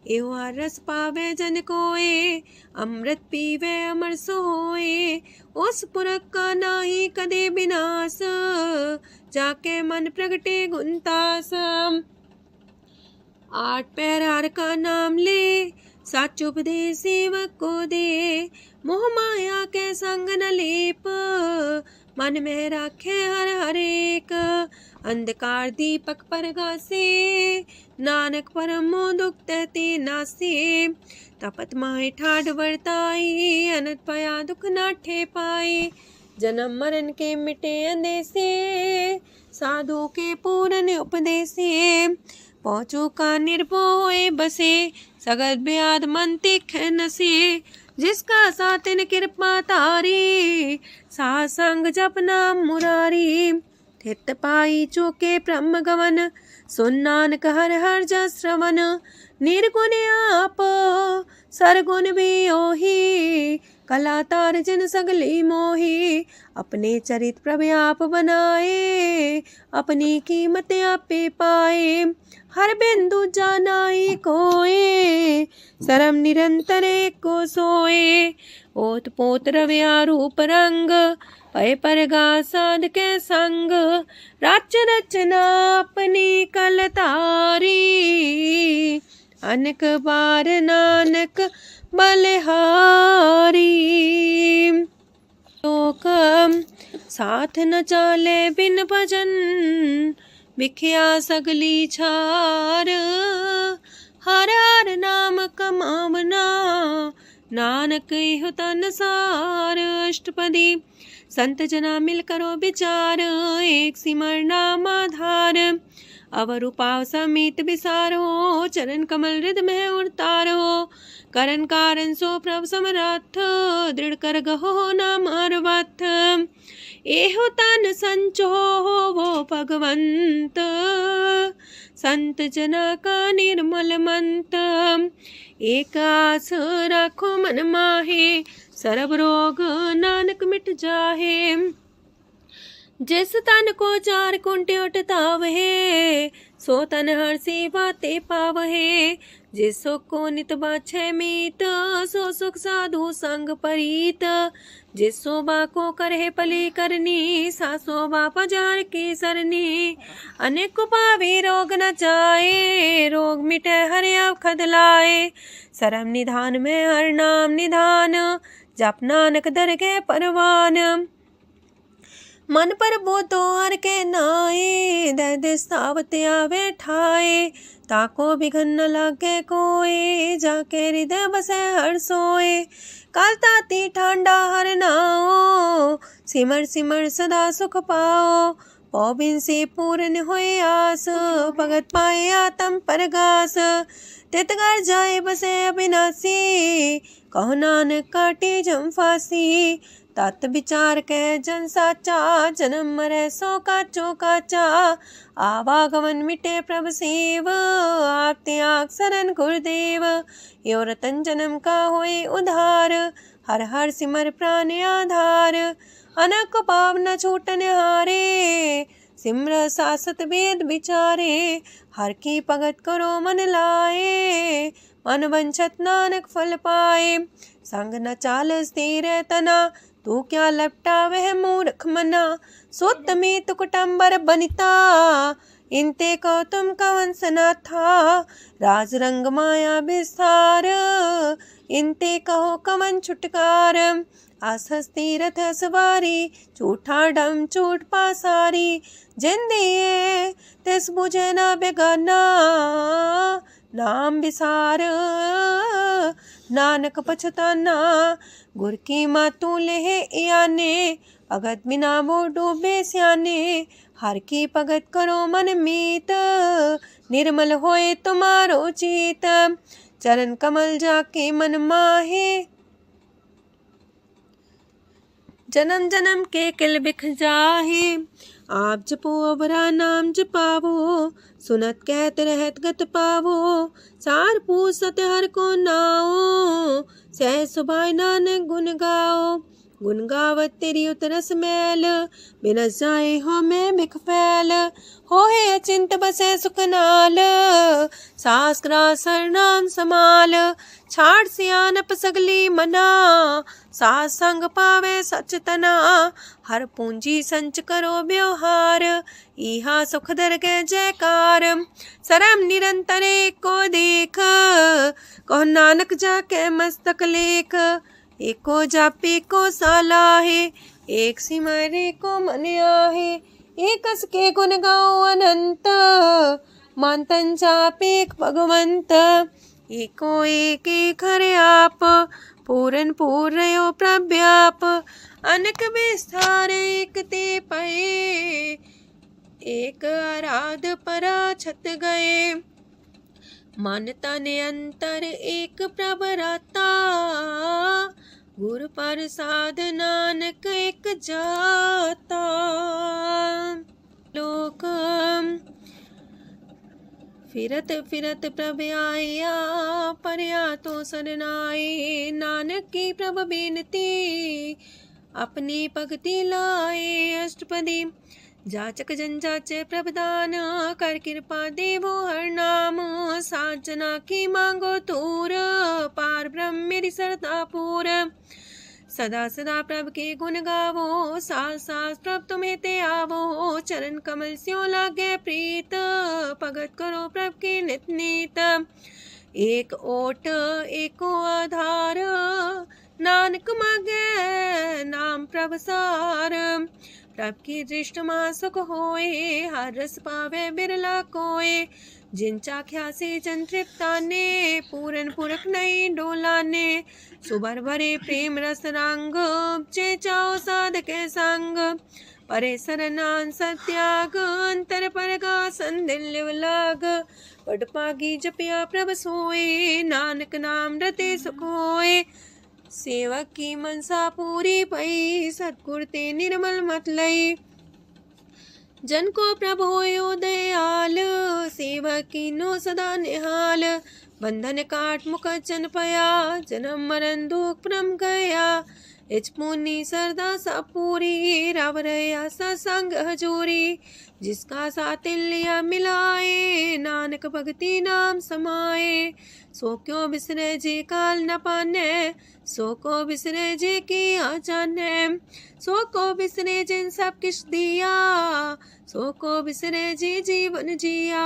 एहो हर रस पावे जन कोय, अमृत पीवे अमर सोए। उस पुरख का नाही कदे विनाश, जाके मन प्रगटे गुणतास। 8 पैर हर का नाम ले, सच उपदेश सेवक को दे। मोह माया के संग न लेप, मन में राखे हर हर एक। अंधकार दीपक परगासे, नानक परम मोह दुख ते नासे। तपत माहे ठाड वर्ताई, अनंत पया दुख नाठे पाए। जन्म मरण के मिटे अंदेसे, साधु के पूरन उपदेसे। पहुँचो का निर्भय बसे, सगत ब्याद मन तिख नसे। जिसका सातिन कृपा तारी, सासंग जप नाम मुरारी। थित पाई चूके ब्रह्म गवन, सुन नानक हर हर जस श्रवण। निर्गुण आप सरगुण भी ओही, कला तार जिन सगली मोही। अपने चरित प्रभ आप बनाए, अपनी कीमत आपे पाए। हर बिंदु जानाई कोए, सरम निरंतर को सोए। ओत पोत रव्या रूप रंग, पय परगा साध के संग। राच रचना अपनी कलतारी, अनेक बार नानक बलिहारी। लोक साथ न चाले बिन भजन, बिखिया सगली छार। हर हर नाम कमावना, नानक इह तन सार। अष्टपदी संत जना मिल करो विचार, एक सिमर नाम आधार। अवर उपाव समीत विसारो, चरण कमल हृदय में उतारो। करन कारण सो प्रभ समरथ, दृढ़ कर गहो नाम अर्वथ। एहो तन संचो वो भगवंत, संत जना का निर्मल मंत। एक आस राखो मन माहे, सरब रोग नानक मिट जाहे। जिस तन को 4 कुंटे उठतावहे, सो तन हर सेवा ते पावहे। जिस सुख को नित बाछे मीत, सो सुख साधु संग परीत। जिस शोभा को करहे पली करनी, सा शोभा पजार की सरनी। अनेक पावे रोग न जाए, रोग मिटे हर अवखद लाए। सरम निधान में हर नाम निधान, जप नानक दरगह परवान। मन पर बोतो हर के नाए, दर्द स्थावत आवे ठाए। ताको बिघन न लागे कोय, जाके हृदय बसे हर सोए। काल ताती ठांडा हर नाओ, सिमर सिमर सदा सुख पाओ। पौबिन से पूर्ण होए आस, भगत पाए आत्म परगास। तितगर जाए बसे अविनाशी, कहो नानक काटे जम फांसी। तत् विचार कह जन साचा, जन्म मरै सो काचो काचा। आवागमन मिटे प्रभ सेव, आप त्याग शरण गुरुदेव। यो रतन जन्म का होए उधार, हर हर सिमर प्राण आधार। अनक पाव न छूटन हारे, सिमर सासत वेद विचारे। हर की भगत करो मन लाए, मन वंछत नानक फल पाए। संग न चाल स्थिर तना, तू क्या लपटा वह मूर्ख मना। सुत में तु कुटुम्बर बनिता, इनते को तुम कवन सना था। राज रंग माया विस्तार, इनते कहो कवन छुटकार। आसस तीरथ सवारी, झूठा डम झूठ पासारी। जिन दिए तिस बुझे न बेगाना, नाम विसार नानक पछताना। गुर की मातू लेहे इयाने, भगत बिना वो डूबे स्याने। हर की भगत करो मन मीत, निर्मल होए तुम्हारो चित। चरण कमल जाके मन माहे, जन्म जन्म के किल बिख जाहे। आप जपो अवरा नाम जपावो, सुनत कहत रहत गत पावो। सार पूछ सत हर को नाओ, सह सुभाय नानक गुन गाओ। गुन गावत तेरी उतरस मैल, बिनस जाए हो मैं बिख फैल। होए अचिंत बसे सुख नाल, सास ग्रास हर नाम समाल। छाड़ सियानप सगली मना, सास संग पावे सच तना। हर पूंजी संच करो व्यवहार, इहा सुख दर के जयकार। सरम निरंतर को देख, कहो नानक जाके मस्तक लेख। एको जापे को सालाहे, एक सिमरे को मन आहे। एकस के गुण गाओ अनंत, मानतन जापे भगवंत। एको एक एक हरे आप, पूरन पूर्णयो प्रव्याप। अनक विस्तार एक ते पए, एक आराध परा छत गए। मानता ने अंतर एक प्रभ राता, गुर प्रसाद नानक एक जाता। लोक फिरत फिरत प्रभ आया, परया तो सरनाए। नानक की प्रभ बेनती, अपनी भगति लाए। अष्टपदी जाचक जन जाचे प्रभदान, कर कृपा देवो हर नाम। सात जना की मांगो तूर, पार ब्रह्म मेरी सरदा पूर। सदा सदा प्रभ के गुण गावो, सास सास प्रभ तुम्हें ते आवो। चरण कमल स्यों लागे प्रीत, भगत करो प्रभ के नित नीत। एक ओट एको आधार, नानक मांगे नाम प्रभ सार। प्रभ की दृष्ट मां सुख होए, हर रस पावे बिरला कोय। जिन चाख्या से जन तृप्ताने, पूरन पुरख नहीं डोलाने। सुबर भरे प्रेम रस रंग, जे चाओ साधके संग। परे सरनान सत्याग, अंतर परगा संदिल लाग। पट पागी जपिया प्रभ सोए, नानक नाम रते सुख होए। सेवक की मनसा पूरी पई, सतगुर ते निर्मल मत लई। जन को प्रभु होयो दयाल, सेवक की नो सदा निहाल। बंधन काट मुख चन पया, जन्म मरण दुख परम गया। इच पुनी सरदा सा पूरी, राव रया सत्संग हजूरी। जिसका सातिल्य मिलाए, नानक भगति नाम समाए। सो क्यों बिसरे जे काल न पाने, सो को बिसरे जे की आ जाने। सो को बिसरे जिन सब किछ दिया, सो को बिसरे जी जीवन जिया।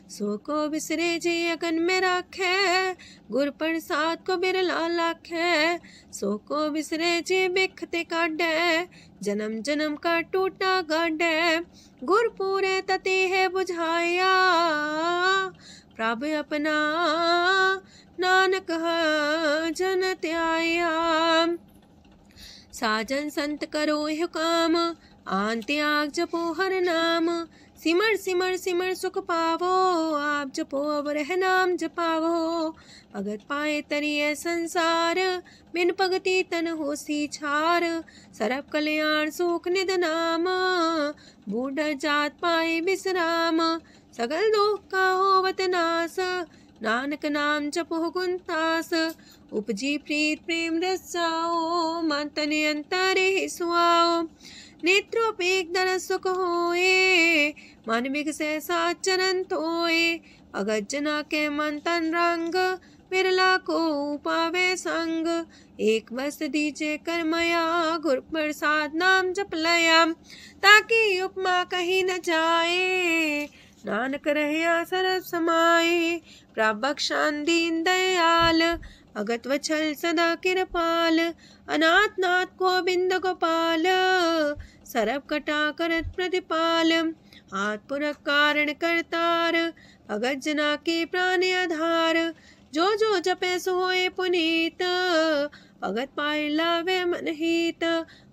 सो को बिसरे जी अगन में राखे, गुर प्रसाद को बिरला लाखे। सो को बिसरे जी बिखते काटे, जन्म जन्म का टूटा गाडे। गुर पूरे तते है बुझाया, प्रभु अपना नानक जन त्याया। साजन संत करो यह काम, आन त्याग जपो हर नाम। सिमर सिमर सिमर सुख पावो, आप जपो अब रह नाम जपावो। भगत पाए तरिए संसार, बिन भगति तन होसी छार। सरब कल्याण सुख निध नाम, बूढ़ जात पाए विश्राम। सगल दुख का होवत नाश, नानक नाम जपो गुणतास। उपजी प्रीत प्रेम रस जाओ, मन तन अंतर ही सुआओ। नेत्रोपेक दर सुख होए, मन बिगसे सात चरण धोए। अगत जना के मन तन रंग, बिरला को पावे संग। एक बस दीजे कर मया, गुर प्रसाद नाम जप लया। ताकि उपमा कही न जाए, नानक रहया सरब समाए। प्रभु बख्शान दीन दयाल, अगत वछल सदा कृपाल। अनाथ नाथ गोविंद गोपाल, सरब कटा करत प्रतिपाल। हाथ पुरख कारण करतार, भगत जना के प्राण आधार। जो जो जपे सो होए पुनीत, भगत पाए लावे मन हित।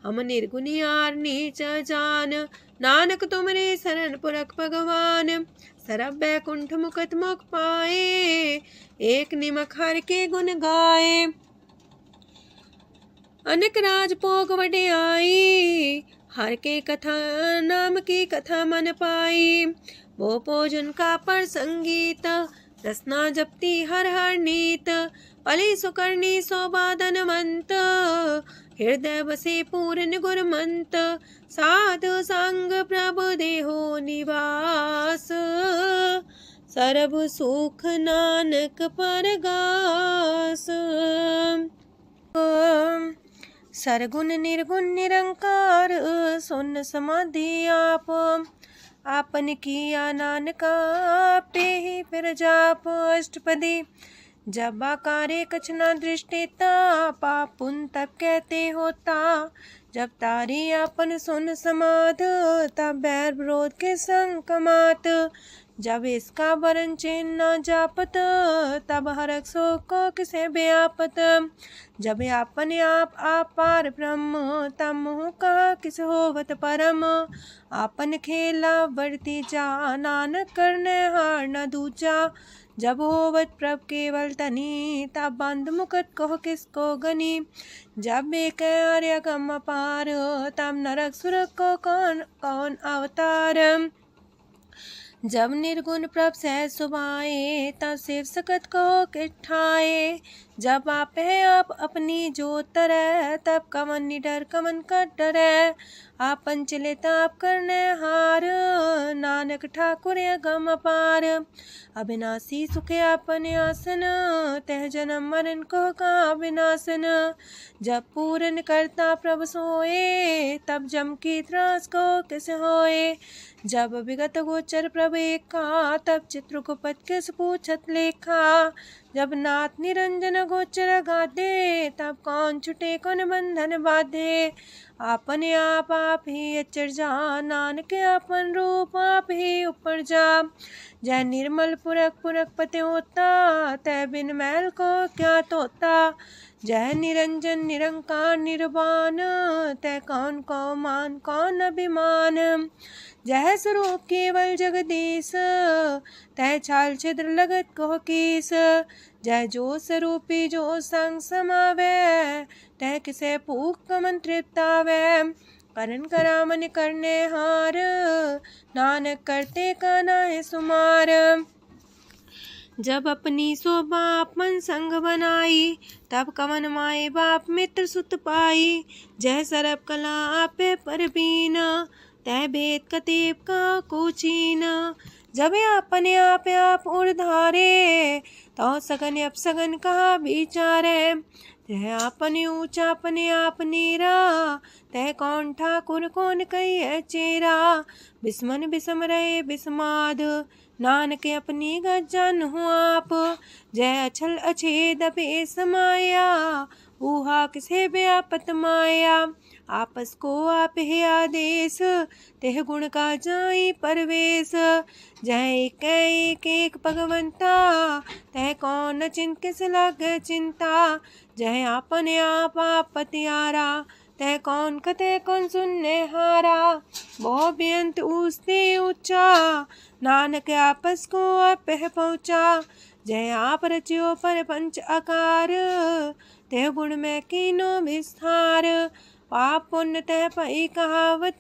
हम निर्गुनियार नीच जान, नानक तुमरे शरण पुरख भगवान। सरब बैकुंठ मुकत मुख पाए, एक निमक हर के गुण गाए। अनेक राज भोग वड्याई, हर के कथा नाम की कथा मन पाई। वो भोजन का पर संगीत, रसना जपती हर हर नीत। पली सुकर्णी शोभा धनवंत, हृदय बसे पूर्ण गुरमंत। साधु संग प्रभु देहो निवास, सरब सुख नानक परगास। सरगुण निर्गुण निरंकार, सुन समाधि आप। आपन किया नानका, पे ही फिर जाप। अष्टपदी जब आकारे कछ न दृष्टिता, पाप पुन तब कहते होता। जब तारी आपन सुन समाध, तब बैर विरोध के संग कमात। जब इसका वरण चिन्ह न जापत, तब हरक शोक को किसे व्यापत। जब आपने आप पार ब्रह्म, तब मोह का किस होवत परम। आपन खेला बढ़ती जा, नानक करने हार न दूजा। जब होवत प्रभ केवल तनी, तब बंद मुकुट कहो किसको गनी। जब एक आर्य गम पार, तब नरक सुरक को कौन कौन अवतार। जब निर्गुण प्रभ सहज सुभाए, तब शिव सकत को किठाए। जब आप है आप अपनी जो तरह, तब कमन निडर कमन का डरे। आपन चले ताप करने हार, नानक ठाकुर गम अपार। अविनाशी सुखे आपन आसन, तह जन्म मरण को का विनाशन। जब पूरन करता प्रभु सोए, तब जम की त्रास को किस होए। जब विगत गोचर प्रभु एका, तब चित्रगुप्त किस पूछत लेखा। जब नाथ निरंजन गोचर गाधे, तब कौन छुटे कौन बंधन बाधे। आपने आप ही अचर जा, नानक आपन रूप आप ही ऊपर जा। जय निर्मल पुरख पुरख पते होता, तय बिन मैल को क्या तोता। जय निरंजन निरंकार निर्वाण, तय कौन को मान कौन अभिमान। जय स्वरूप केवल जगदीश, तय छाल छिद्र लगत को कीस। जय जो स्वरूपी जो संग समावे, तय किसे पूक कमन तृप्तावे। करण करामन करने हार, नानक करते का नाहि सुमार। जब अपनी शोभा आपन संग बनाई, तब कवन माए बाप मित्र सुत पाई। जय सरब कला आपे परबीन, तय भेद कतीब का कोचीन। जब अपने आप उड़धारे, तो सगन अपसगन कहा विचारे। तह अपने ऊंचा अपने आप नीरा, तह कौन ठाकुर कौन कही चेरा। बिस्मन बिसम रहे बिस्माद, नानक अपनी गजन हूँ आप। जय अछल अछेद पे समाया, ऊहा किसे व्यापत माया। आपस को आप है आदेश, तेह गुण का जाई परवेश। जय एक एक भगवंता, तह कौन चिंत किस लागे चिंता। जय आपने आप पतियारा, तह कौन कते कौन सुनने हारा। बहु बेअंत ऊसते ऊंचा, नानक आपस को आप है पहुँचा। जय आप रचियो पर पंच आकार, तेह गुण में कीनो विस्तार। पाप पुण्य तह पई कहावत,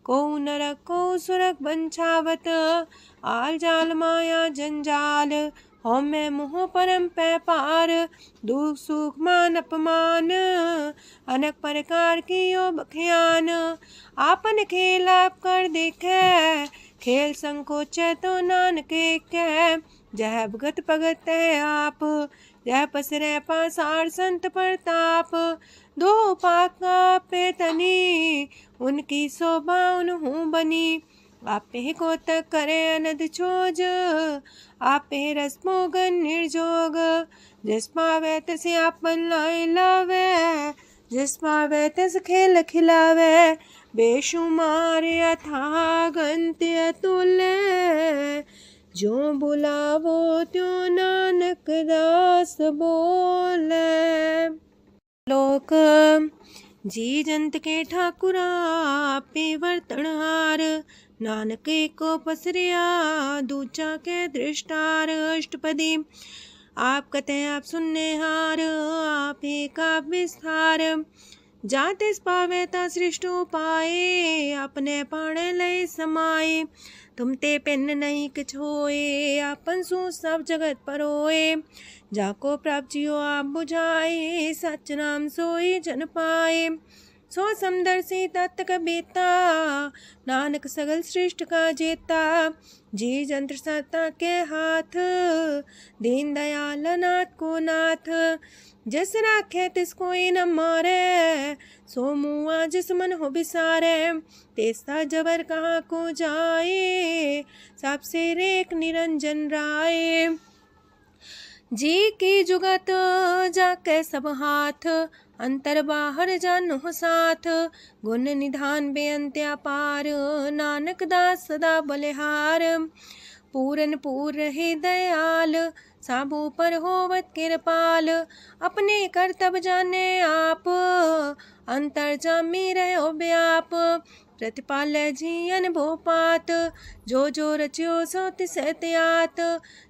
को नरक को सुरग बंछावत। आल जाल माया जंजाल, हो मैं मुँह परम पै पार। दुख सुख मान अपमान, अनेक प्रकार की यो बख्यान। आपन खेल आप कर देखे, खेल संकोच तो नानक कह। जह भगत भगत है आप, जह पसरे पासार संत प्रताप। दो पाका पेतनी, उनकी शोभा उन्हू बनी। आपे को तक करे अनद छोज, आपे रस मोगन निर्जोग। जिस पावे तसे आपन लाई लावे, जिस पावे तस खेल खिलावे। बेशुमार अथागंत अतुल्य, जो बुलावो त्यों नानक दास बोले। लोक जी जंत के ठाकुरा, आपे वर्तनहार। नानक को पसरिया, दूजा के दृष्टार। अष्टपदी आप कते आप सुनने हार, आप का विस्तार। जाते पावे ता सृष्टो पाए, अपने पाणे लय समाए। तुम ते पिन नहीं किछ होए, आपन सु सब जगत परोए। जाको प्राप्त जियो आप बुझाए, सच नाम सोई जन पाए। सो समदर्शी तत्त बेता, नानक सगल सृष्ट का जेता। जी जंत्र सत्ता के हाथ, दीन दयाल नाथ को नाथ। जिस राखे तिस कोई न मारे, सो मुआ जिस मन हो बिसारे। तेसा जबर कहाँ को जाए, सबसे रेख निरंजन राय। जी की जुगत जाके सब हाथ, अंतर बाहर जानो साथ। गुण निधान बेअंत अपार, नानक दास सदा बलिहार। पूरन पूर रहे दयाल, साबू पर होवत कृपाल। अपने कर्तव्य जाने आप, अंतर जामी रहो व्याप। प्रतिपाल जी अनुभव पात, जो रचियो सो तिस त्यात।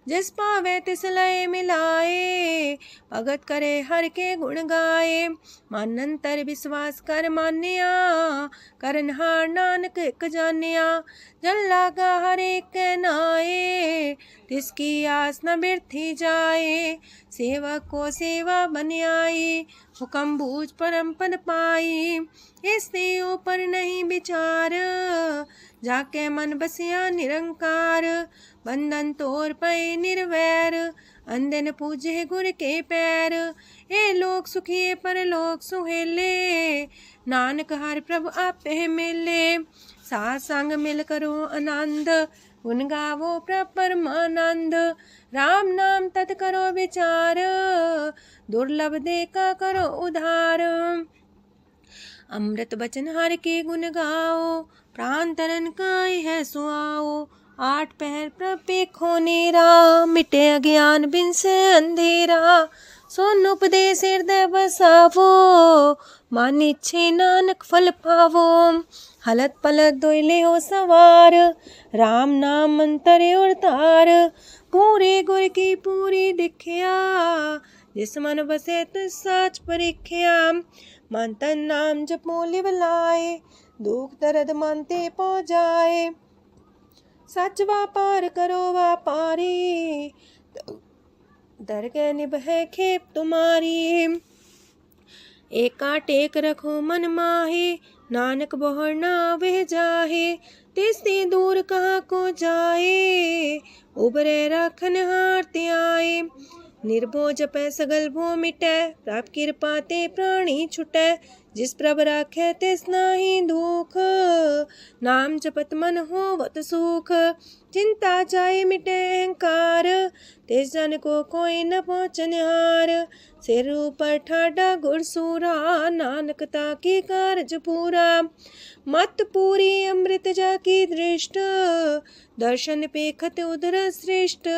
जिस पावे तिस लय मिलाए, भगत करे हर के गुण गाए। मानंतर विश्वास कर मान्या, करनहार नानक एक जान्या। जन लागा हर एक नाए, तिसकी आस न बिरथी जाए। सेवक को सेवा बन आई, हुक्म बूझ परम पद पाई। इससे ऊपर नहीं विचार, जाके मन बसिया निरंकार। बंधन तोड़ पे निर्वैर, अंधन पूजे गुर के पैर। ए लोक सुखिए पर लोक सुहेले, नानक हर प्रभु आपे मिले। साथ संग मिल करो आनंद, गुण गावो प्रभु परमानंद। राम नाम तत् करो विचार, दुर्लभ देखा करो उधार। अमृत बचन हर के गुण गाओ, प्राण तरन काय है सुआओ। आठ पहर प्रभ पेखो नेरा, मिटे अज्ञान बिन से अंधेरा। सोन उपदेश हृदय बसावो, मानिछे नानक फल पावो। हलत पलत दोइले हो सवार, राम नाम मंत्र उड़तार। पूरे गुर की पूरी दिखिया, जिस मन बसे तिस साच परिख्या। मन तन नाम जपो लिव लाए, दुख दर्द मानते पो जाए। सच व्यापार करो व्यापारी, दरगह निभे खेप तुम्हारी। एका टेक रखो मन माहे, नानक बहुर ना वह जाहे। तिससे दूर कहाँ को जाए, उबरे राखन हार ते आए। निर्भो जपै सगल भो मिटै, प्रभ कृपा ते प्राणी छुटै। जिस प्रभ राखे तिस नाही दुख, नाम जपत मन होवत सुख। चिंता जाए मिटे अहंकार, तिस जन को कोई न पहुँचनिहार। सिर ऊपर ठाडा गुरसूरा, नानक ताकी कारज पूरा। मत पूरी अमृत जाकी दृष्ट, दर्शन पेखत उदर श्रेष्ठ।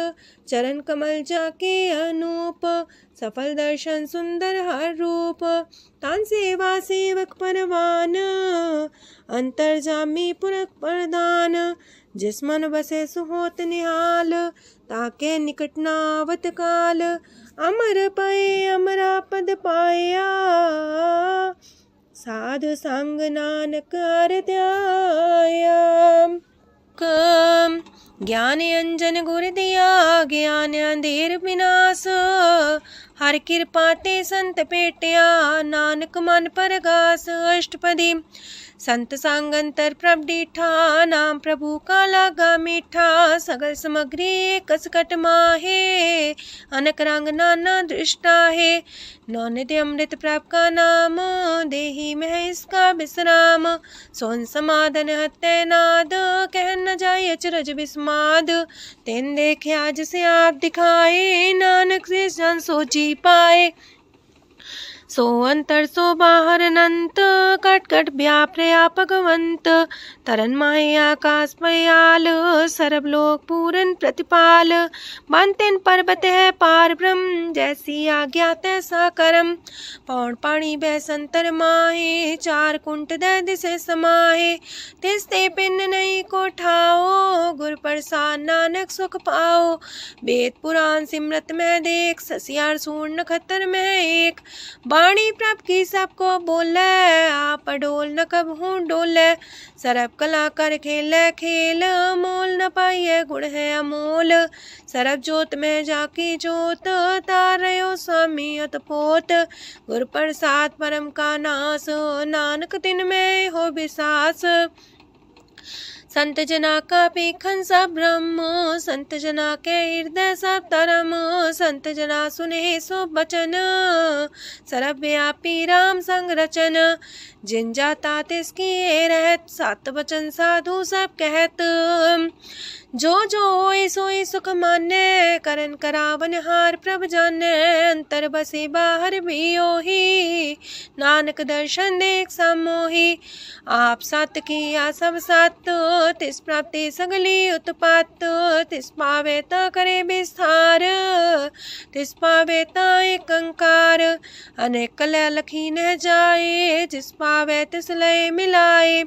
चरण कमल जाके अनूप, सफल दर्शन सुंदर हर रूप। तान सेवा सेवक परवान, अंतर जामी पुरख प्रधान। जिस मन बसे सुहोत निहाल, ताके निकट नावत काल। अमर पाए अमरा पद पाया, साध संग नानक हर ध्याया। ज्ञान अंजन गुर दिया, ज्ञान अंधेर विनाश। हर कृपा ते संत पेटिया, नानक मन परगास। अष्टपदी संत संग अंतर प्रभ डीठा, नाम प्रभु का लागा मीठा। सगल सामग्री कसकट माहे, अनक रंग नाना दृष्टा है। नौनिधि अमृत प्रभ का नाम, देही में इसका विश्राम। सोन समाधन हत्ते नाद, कह न जाए अचरज विस्माद। तेन देखे आज से आप दिखाए, नानक से जन सोची पाए। सो अंतर सो बाहर अनंत, कट कट व्याप रया भगवंत। तरन माहे आकाश पयाल, सरब लोक पूरन प्रतिपाल। बनतेन पर्वत है पार ब्रह्म, जैसी आज्ञा तैसा करम। पौड़ पाणी बह संतर माहे, चार कुंट दे दिसे समाहे। तिसते पिन नहीं को ठाओ, गुर प्रसाद नानक सुख पाओ। वेद पुराण सिमरत में देख, ससियार सूर नखत्तर में एक। वाणी प्रभ की सबको बोले, आप डोल न कबहू डोले। सरब कला कर खेले खेल, मोल न पाइए गुण है अमोल। सरब जोत में जाकी जोत, तारयो स्वामी अतपोत। गुर प्रसाद परम का नास, नानक दिन में हो विसास। संत जना का पेखन सब ब्रह्म, संत जना के हृदय सब धर्म। संत जना सुने सो बचन, सरब व्यापी राम संग रचन। जिन जाता तिसकी रहत, सात वचन साधु सब कहत। जो जो होए सोए सुख माने, करन करावन हार प्रभ जाने। अंतर बसे बाहर भी ओही, नानक दर्शन देख समोही। आप सत किया सब सत, तिस प्राप्ति सगली उत्पात। तिस पावे ता करे विस्तार, तिस पावे ता एक अंकार। अनेक कलय लखी न जाए, जिस पावे तिस लय मिलाए।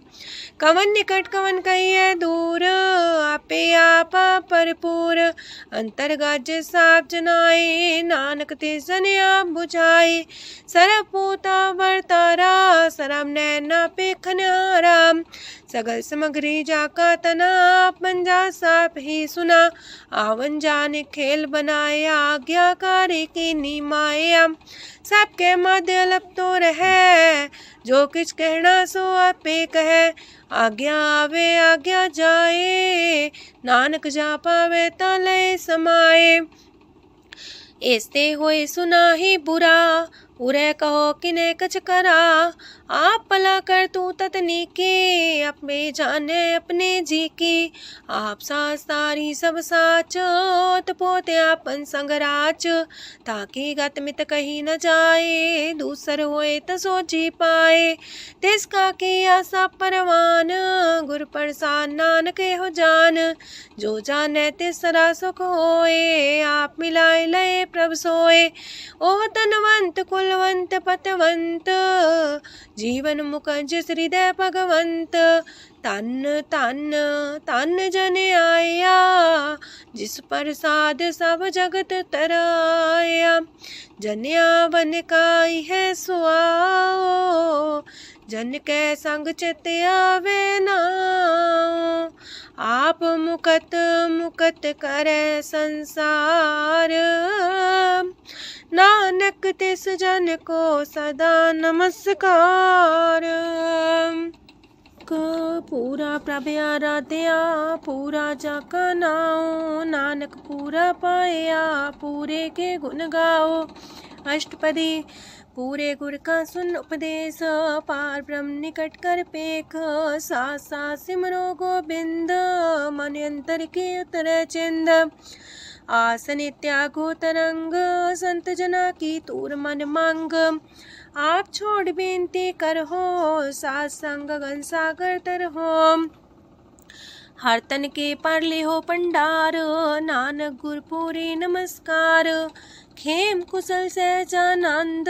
कवन निकट कवन कहिए दूर, आपे आपा भरपूर। अंतर गाजे साप जनाए, नानक तिस जन आप बुझाए। सरब पूता वर्तारा, सरब नैना पेखन हारा। सगल सामग्री जाका तना, आप मंजा साप ही सुना। आवन जाने खेल बनाए, आज्ञाकारी की निमाया। सबके मध्य लब तो रहे, जो कुछ कहना सो आपे कहे। आज्ञा आवे आज्ञा जाए, नानक जा पावे ता लय समाए। ऐसे होए सुना ही बुरा, उरे कहो किने कछ करा। आप भला कर तू ततनी के, अपने जाने अपने जी की। आप सास तारी सब साच, पोते आपन संगराच। ताकि गत मित कही न जाए, दूसर होए त सोची पाए। तिसका किया सब परवान, गुर प्रसाद नानक हो जान। जो जाने तिसरा सुख होए, आप मिलाए लय प्रभ सोए। ओह तनवंत कुलवंत पतवंत, जीवन मुकज हृदय भगवंत। तन तन तन जन आया, जिस प्रसाद सब जगत तराया। जन्या बन काई है सुआओ, जन के संग चित आवे नाओ। आप मुकत मुकत करे संसार, नानक तिस जन को सदा नमस्कार। पूरा प्रभ आराध्या, पूरा जाका नाओ। नानक पूरा पाया, पूरे के गुण गाओ। अष्टपदी पूरे गुर का सुन उपदेश, पार ब्रह्म निकट कर पेख। साथ साथ सिमरो गोबिंद, मन अंतर की उतरे चिंद। आसन त्यागो तरंग, संत जना की तूर मन मांग। आप छोड़ बेनती कर हो, सात संग गगन सागर तर हो। हर तन के पर ले हो पंडार, नानक गुर पूरे नमस्कार। खेम कुशल सहजानंद,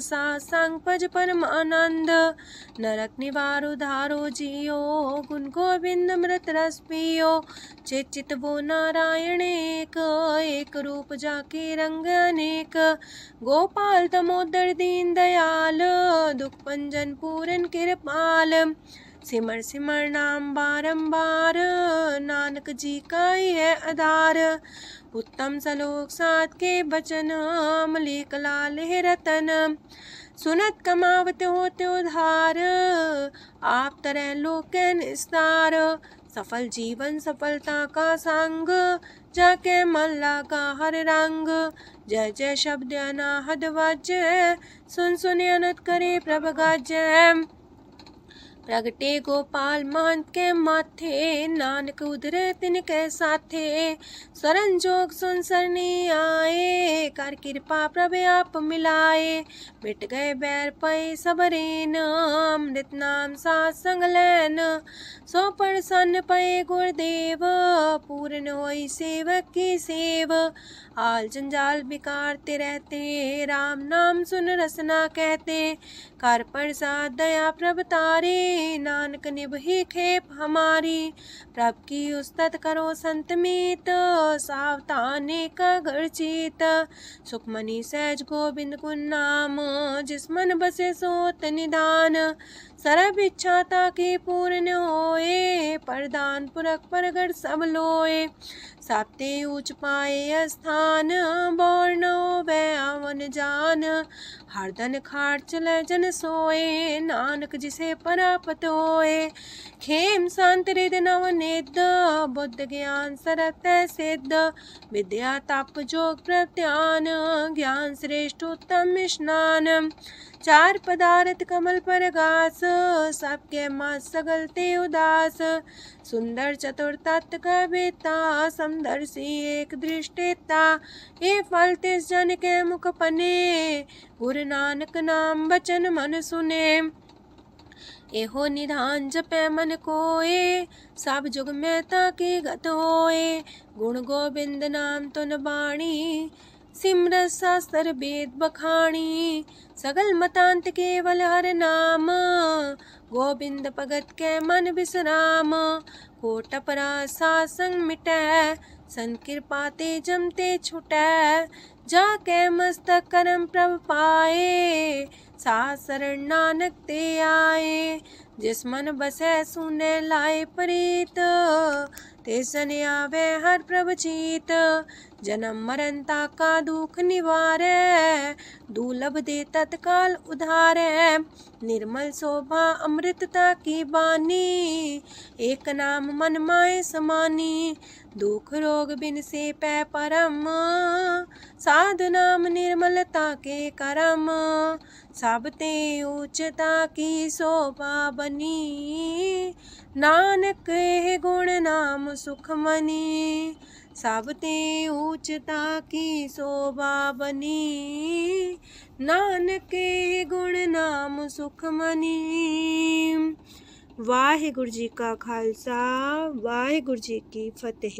सासंग पज परमानंद। नरक निवार उधारो जियो, गुण गोविंद मृत रस पियो। चित वो नारायण एक, एक रूप जाके रंग अनेक। गोपाल दामोदर दीन दयाल, दुख भंजन पूरन कृपाल। सिमर सिमर नाम बारंबार, नानक जी का ही है आधार। उत्तम सलोक साध के बचन, अमलेख लाल है रतन। सुनत कमावत होते उधार, आप तरह लोक निस्तार। सफल जीवन सफलता का संग, जाके मन लागा हर रंग। जय जय शब्द अनाहद वाजय, सुन सुन अनत करे प्रभ गाजय। प्रगटे गोपाल महंत के माथे, नानक उधरे तिनके साथे। शरण जोग सुन सरनी आए, कर कृपा प्रभ आप मिलाए। मिट गए बैर पै सबरेन, अमृत नाम साथ संग लैन। सो प्रसन्न पै गुरुदेव, पूर्ण होई सेवक की सेव। आल जंजाल बिकारते रहते, राम नाम सुन रसना कहते। कर प्रसाद दया प्रभ तारे, नानक निभहि खेप हमारी। प्रभ की उस्तत करो संत मीत, सावधाने का घर चीत। सुखमणि सहज गोविंद गुण नाम, जिस मन बसे सोत निधान। सर्व इच्छा ताकी पूर्ण होए, प्रदान पुरख परगट सब लोए। साते ऊंच पाए स्थान, बोर्न वै आवन जान। हर धन खाट चले जन सोए, नानक जिसे परापत होए। खेम शांत हृद नव निध, बुद्ध ज्ञान सरत सिद्ध। विद्या तप जोग प्रत्यान, ज्ञान श्रेष्ठ उत्तम स्नान। चार पदार्थ कमल पर घास, सबके मास सगलते उदास। सुंदर चतुर तत्व का बेता, समदर्शी एक दृष्टिता। ये फल तिस जन के मुख पने, गुरु नानक नाम बचन मन सुने। एहो निधान जपै मन कोए, सब जुग में ताकी गत होए। गुण गोविंद नाम तुन बाणी, सिमरत शास्त्र वेद बखाणी। सगल मतांत केवल हर नाम, गोविंद भगत के मन विश्राम। कोट अपराध सात संग मिटै, संत कृपा ते जमते छुटै। जाके मस्तक करम प्रभ पाए, साथ शरण नानक ते आए। जिस मन बसै सुने लाए प्रीत, तिस जन आवे हर प्रभ चीत। जन्म मरण ताका दुख निवारै, दुर्लभ दे तत्काल उधारै। निर्मल शोभा अमृतता की बानी, एक नाम मन माय समानी। दुख रोग बिन से पै परम, साधु नाम निर्मलता के करम। सब ते ऊंचता की शोभा बनी, नानक एह गुण नाम सुखमनी। सब ते ऊंचता की शोभा बनी, नानक एह गुण नाम सुखमनी। वाहिगुरु जी का खालसा, वाहिगुरु जी की फतेह।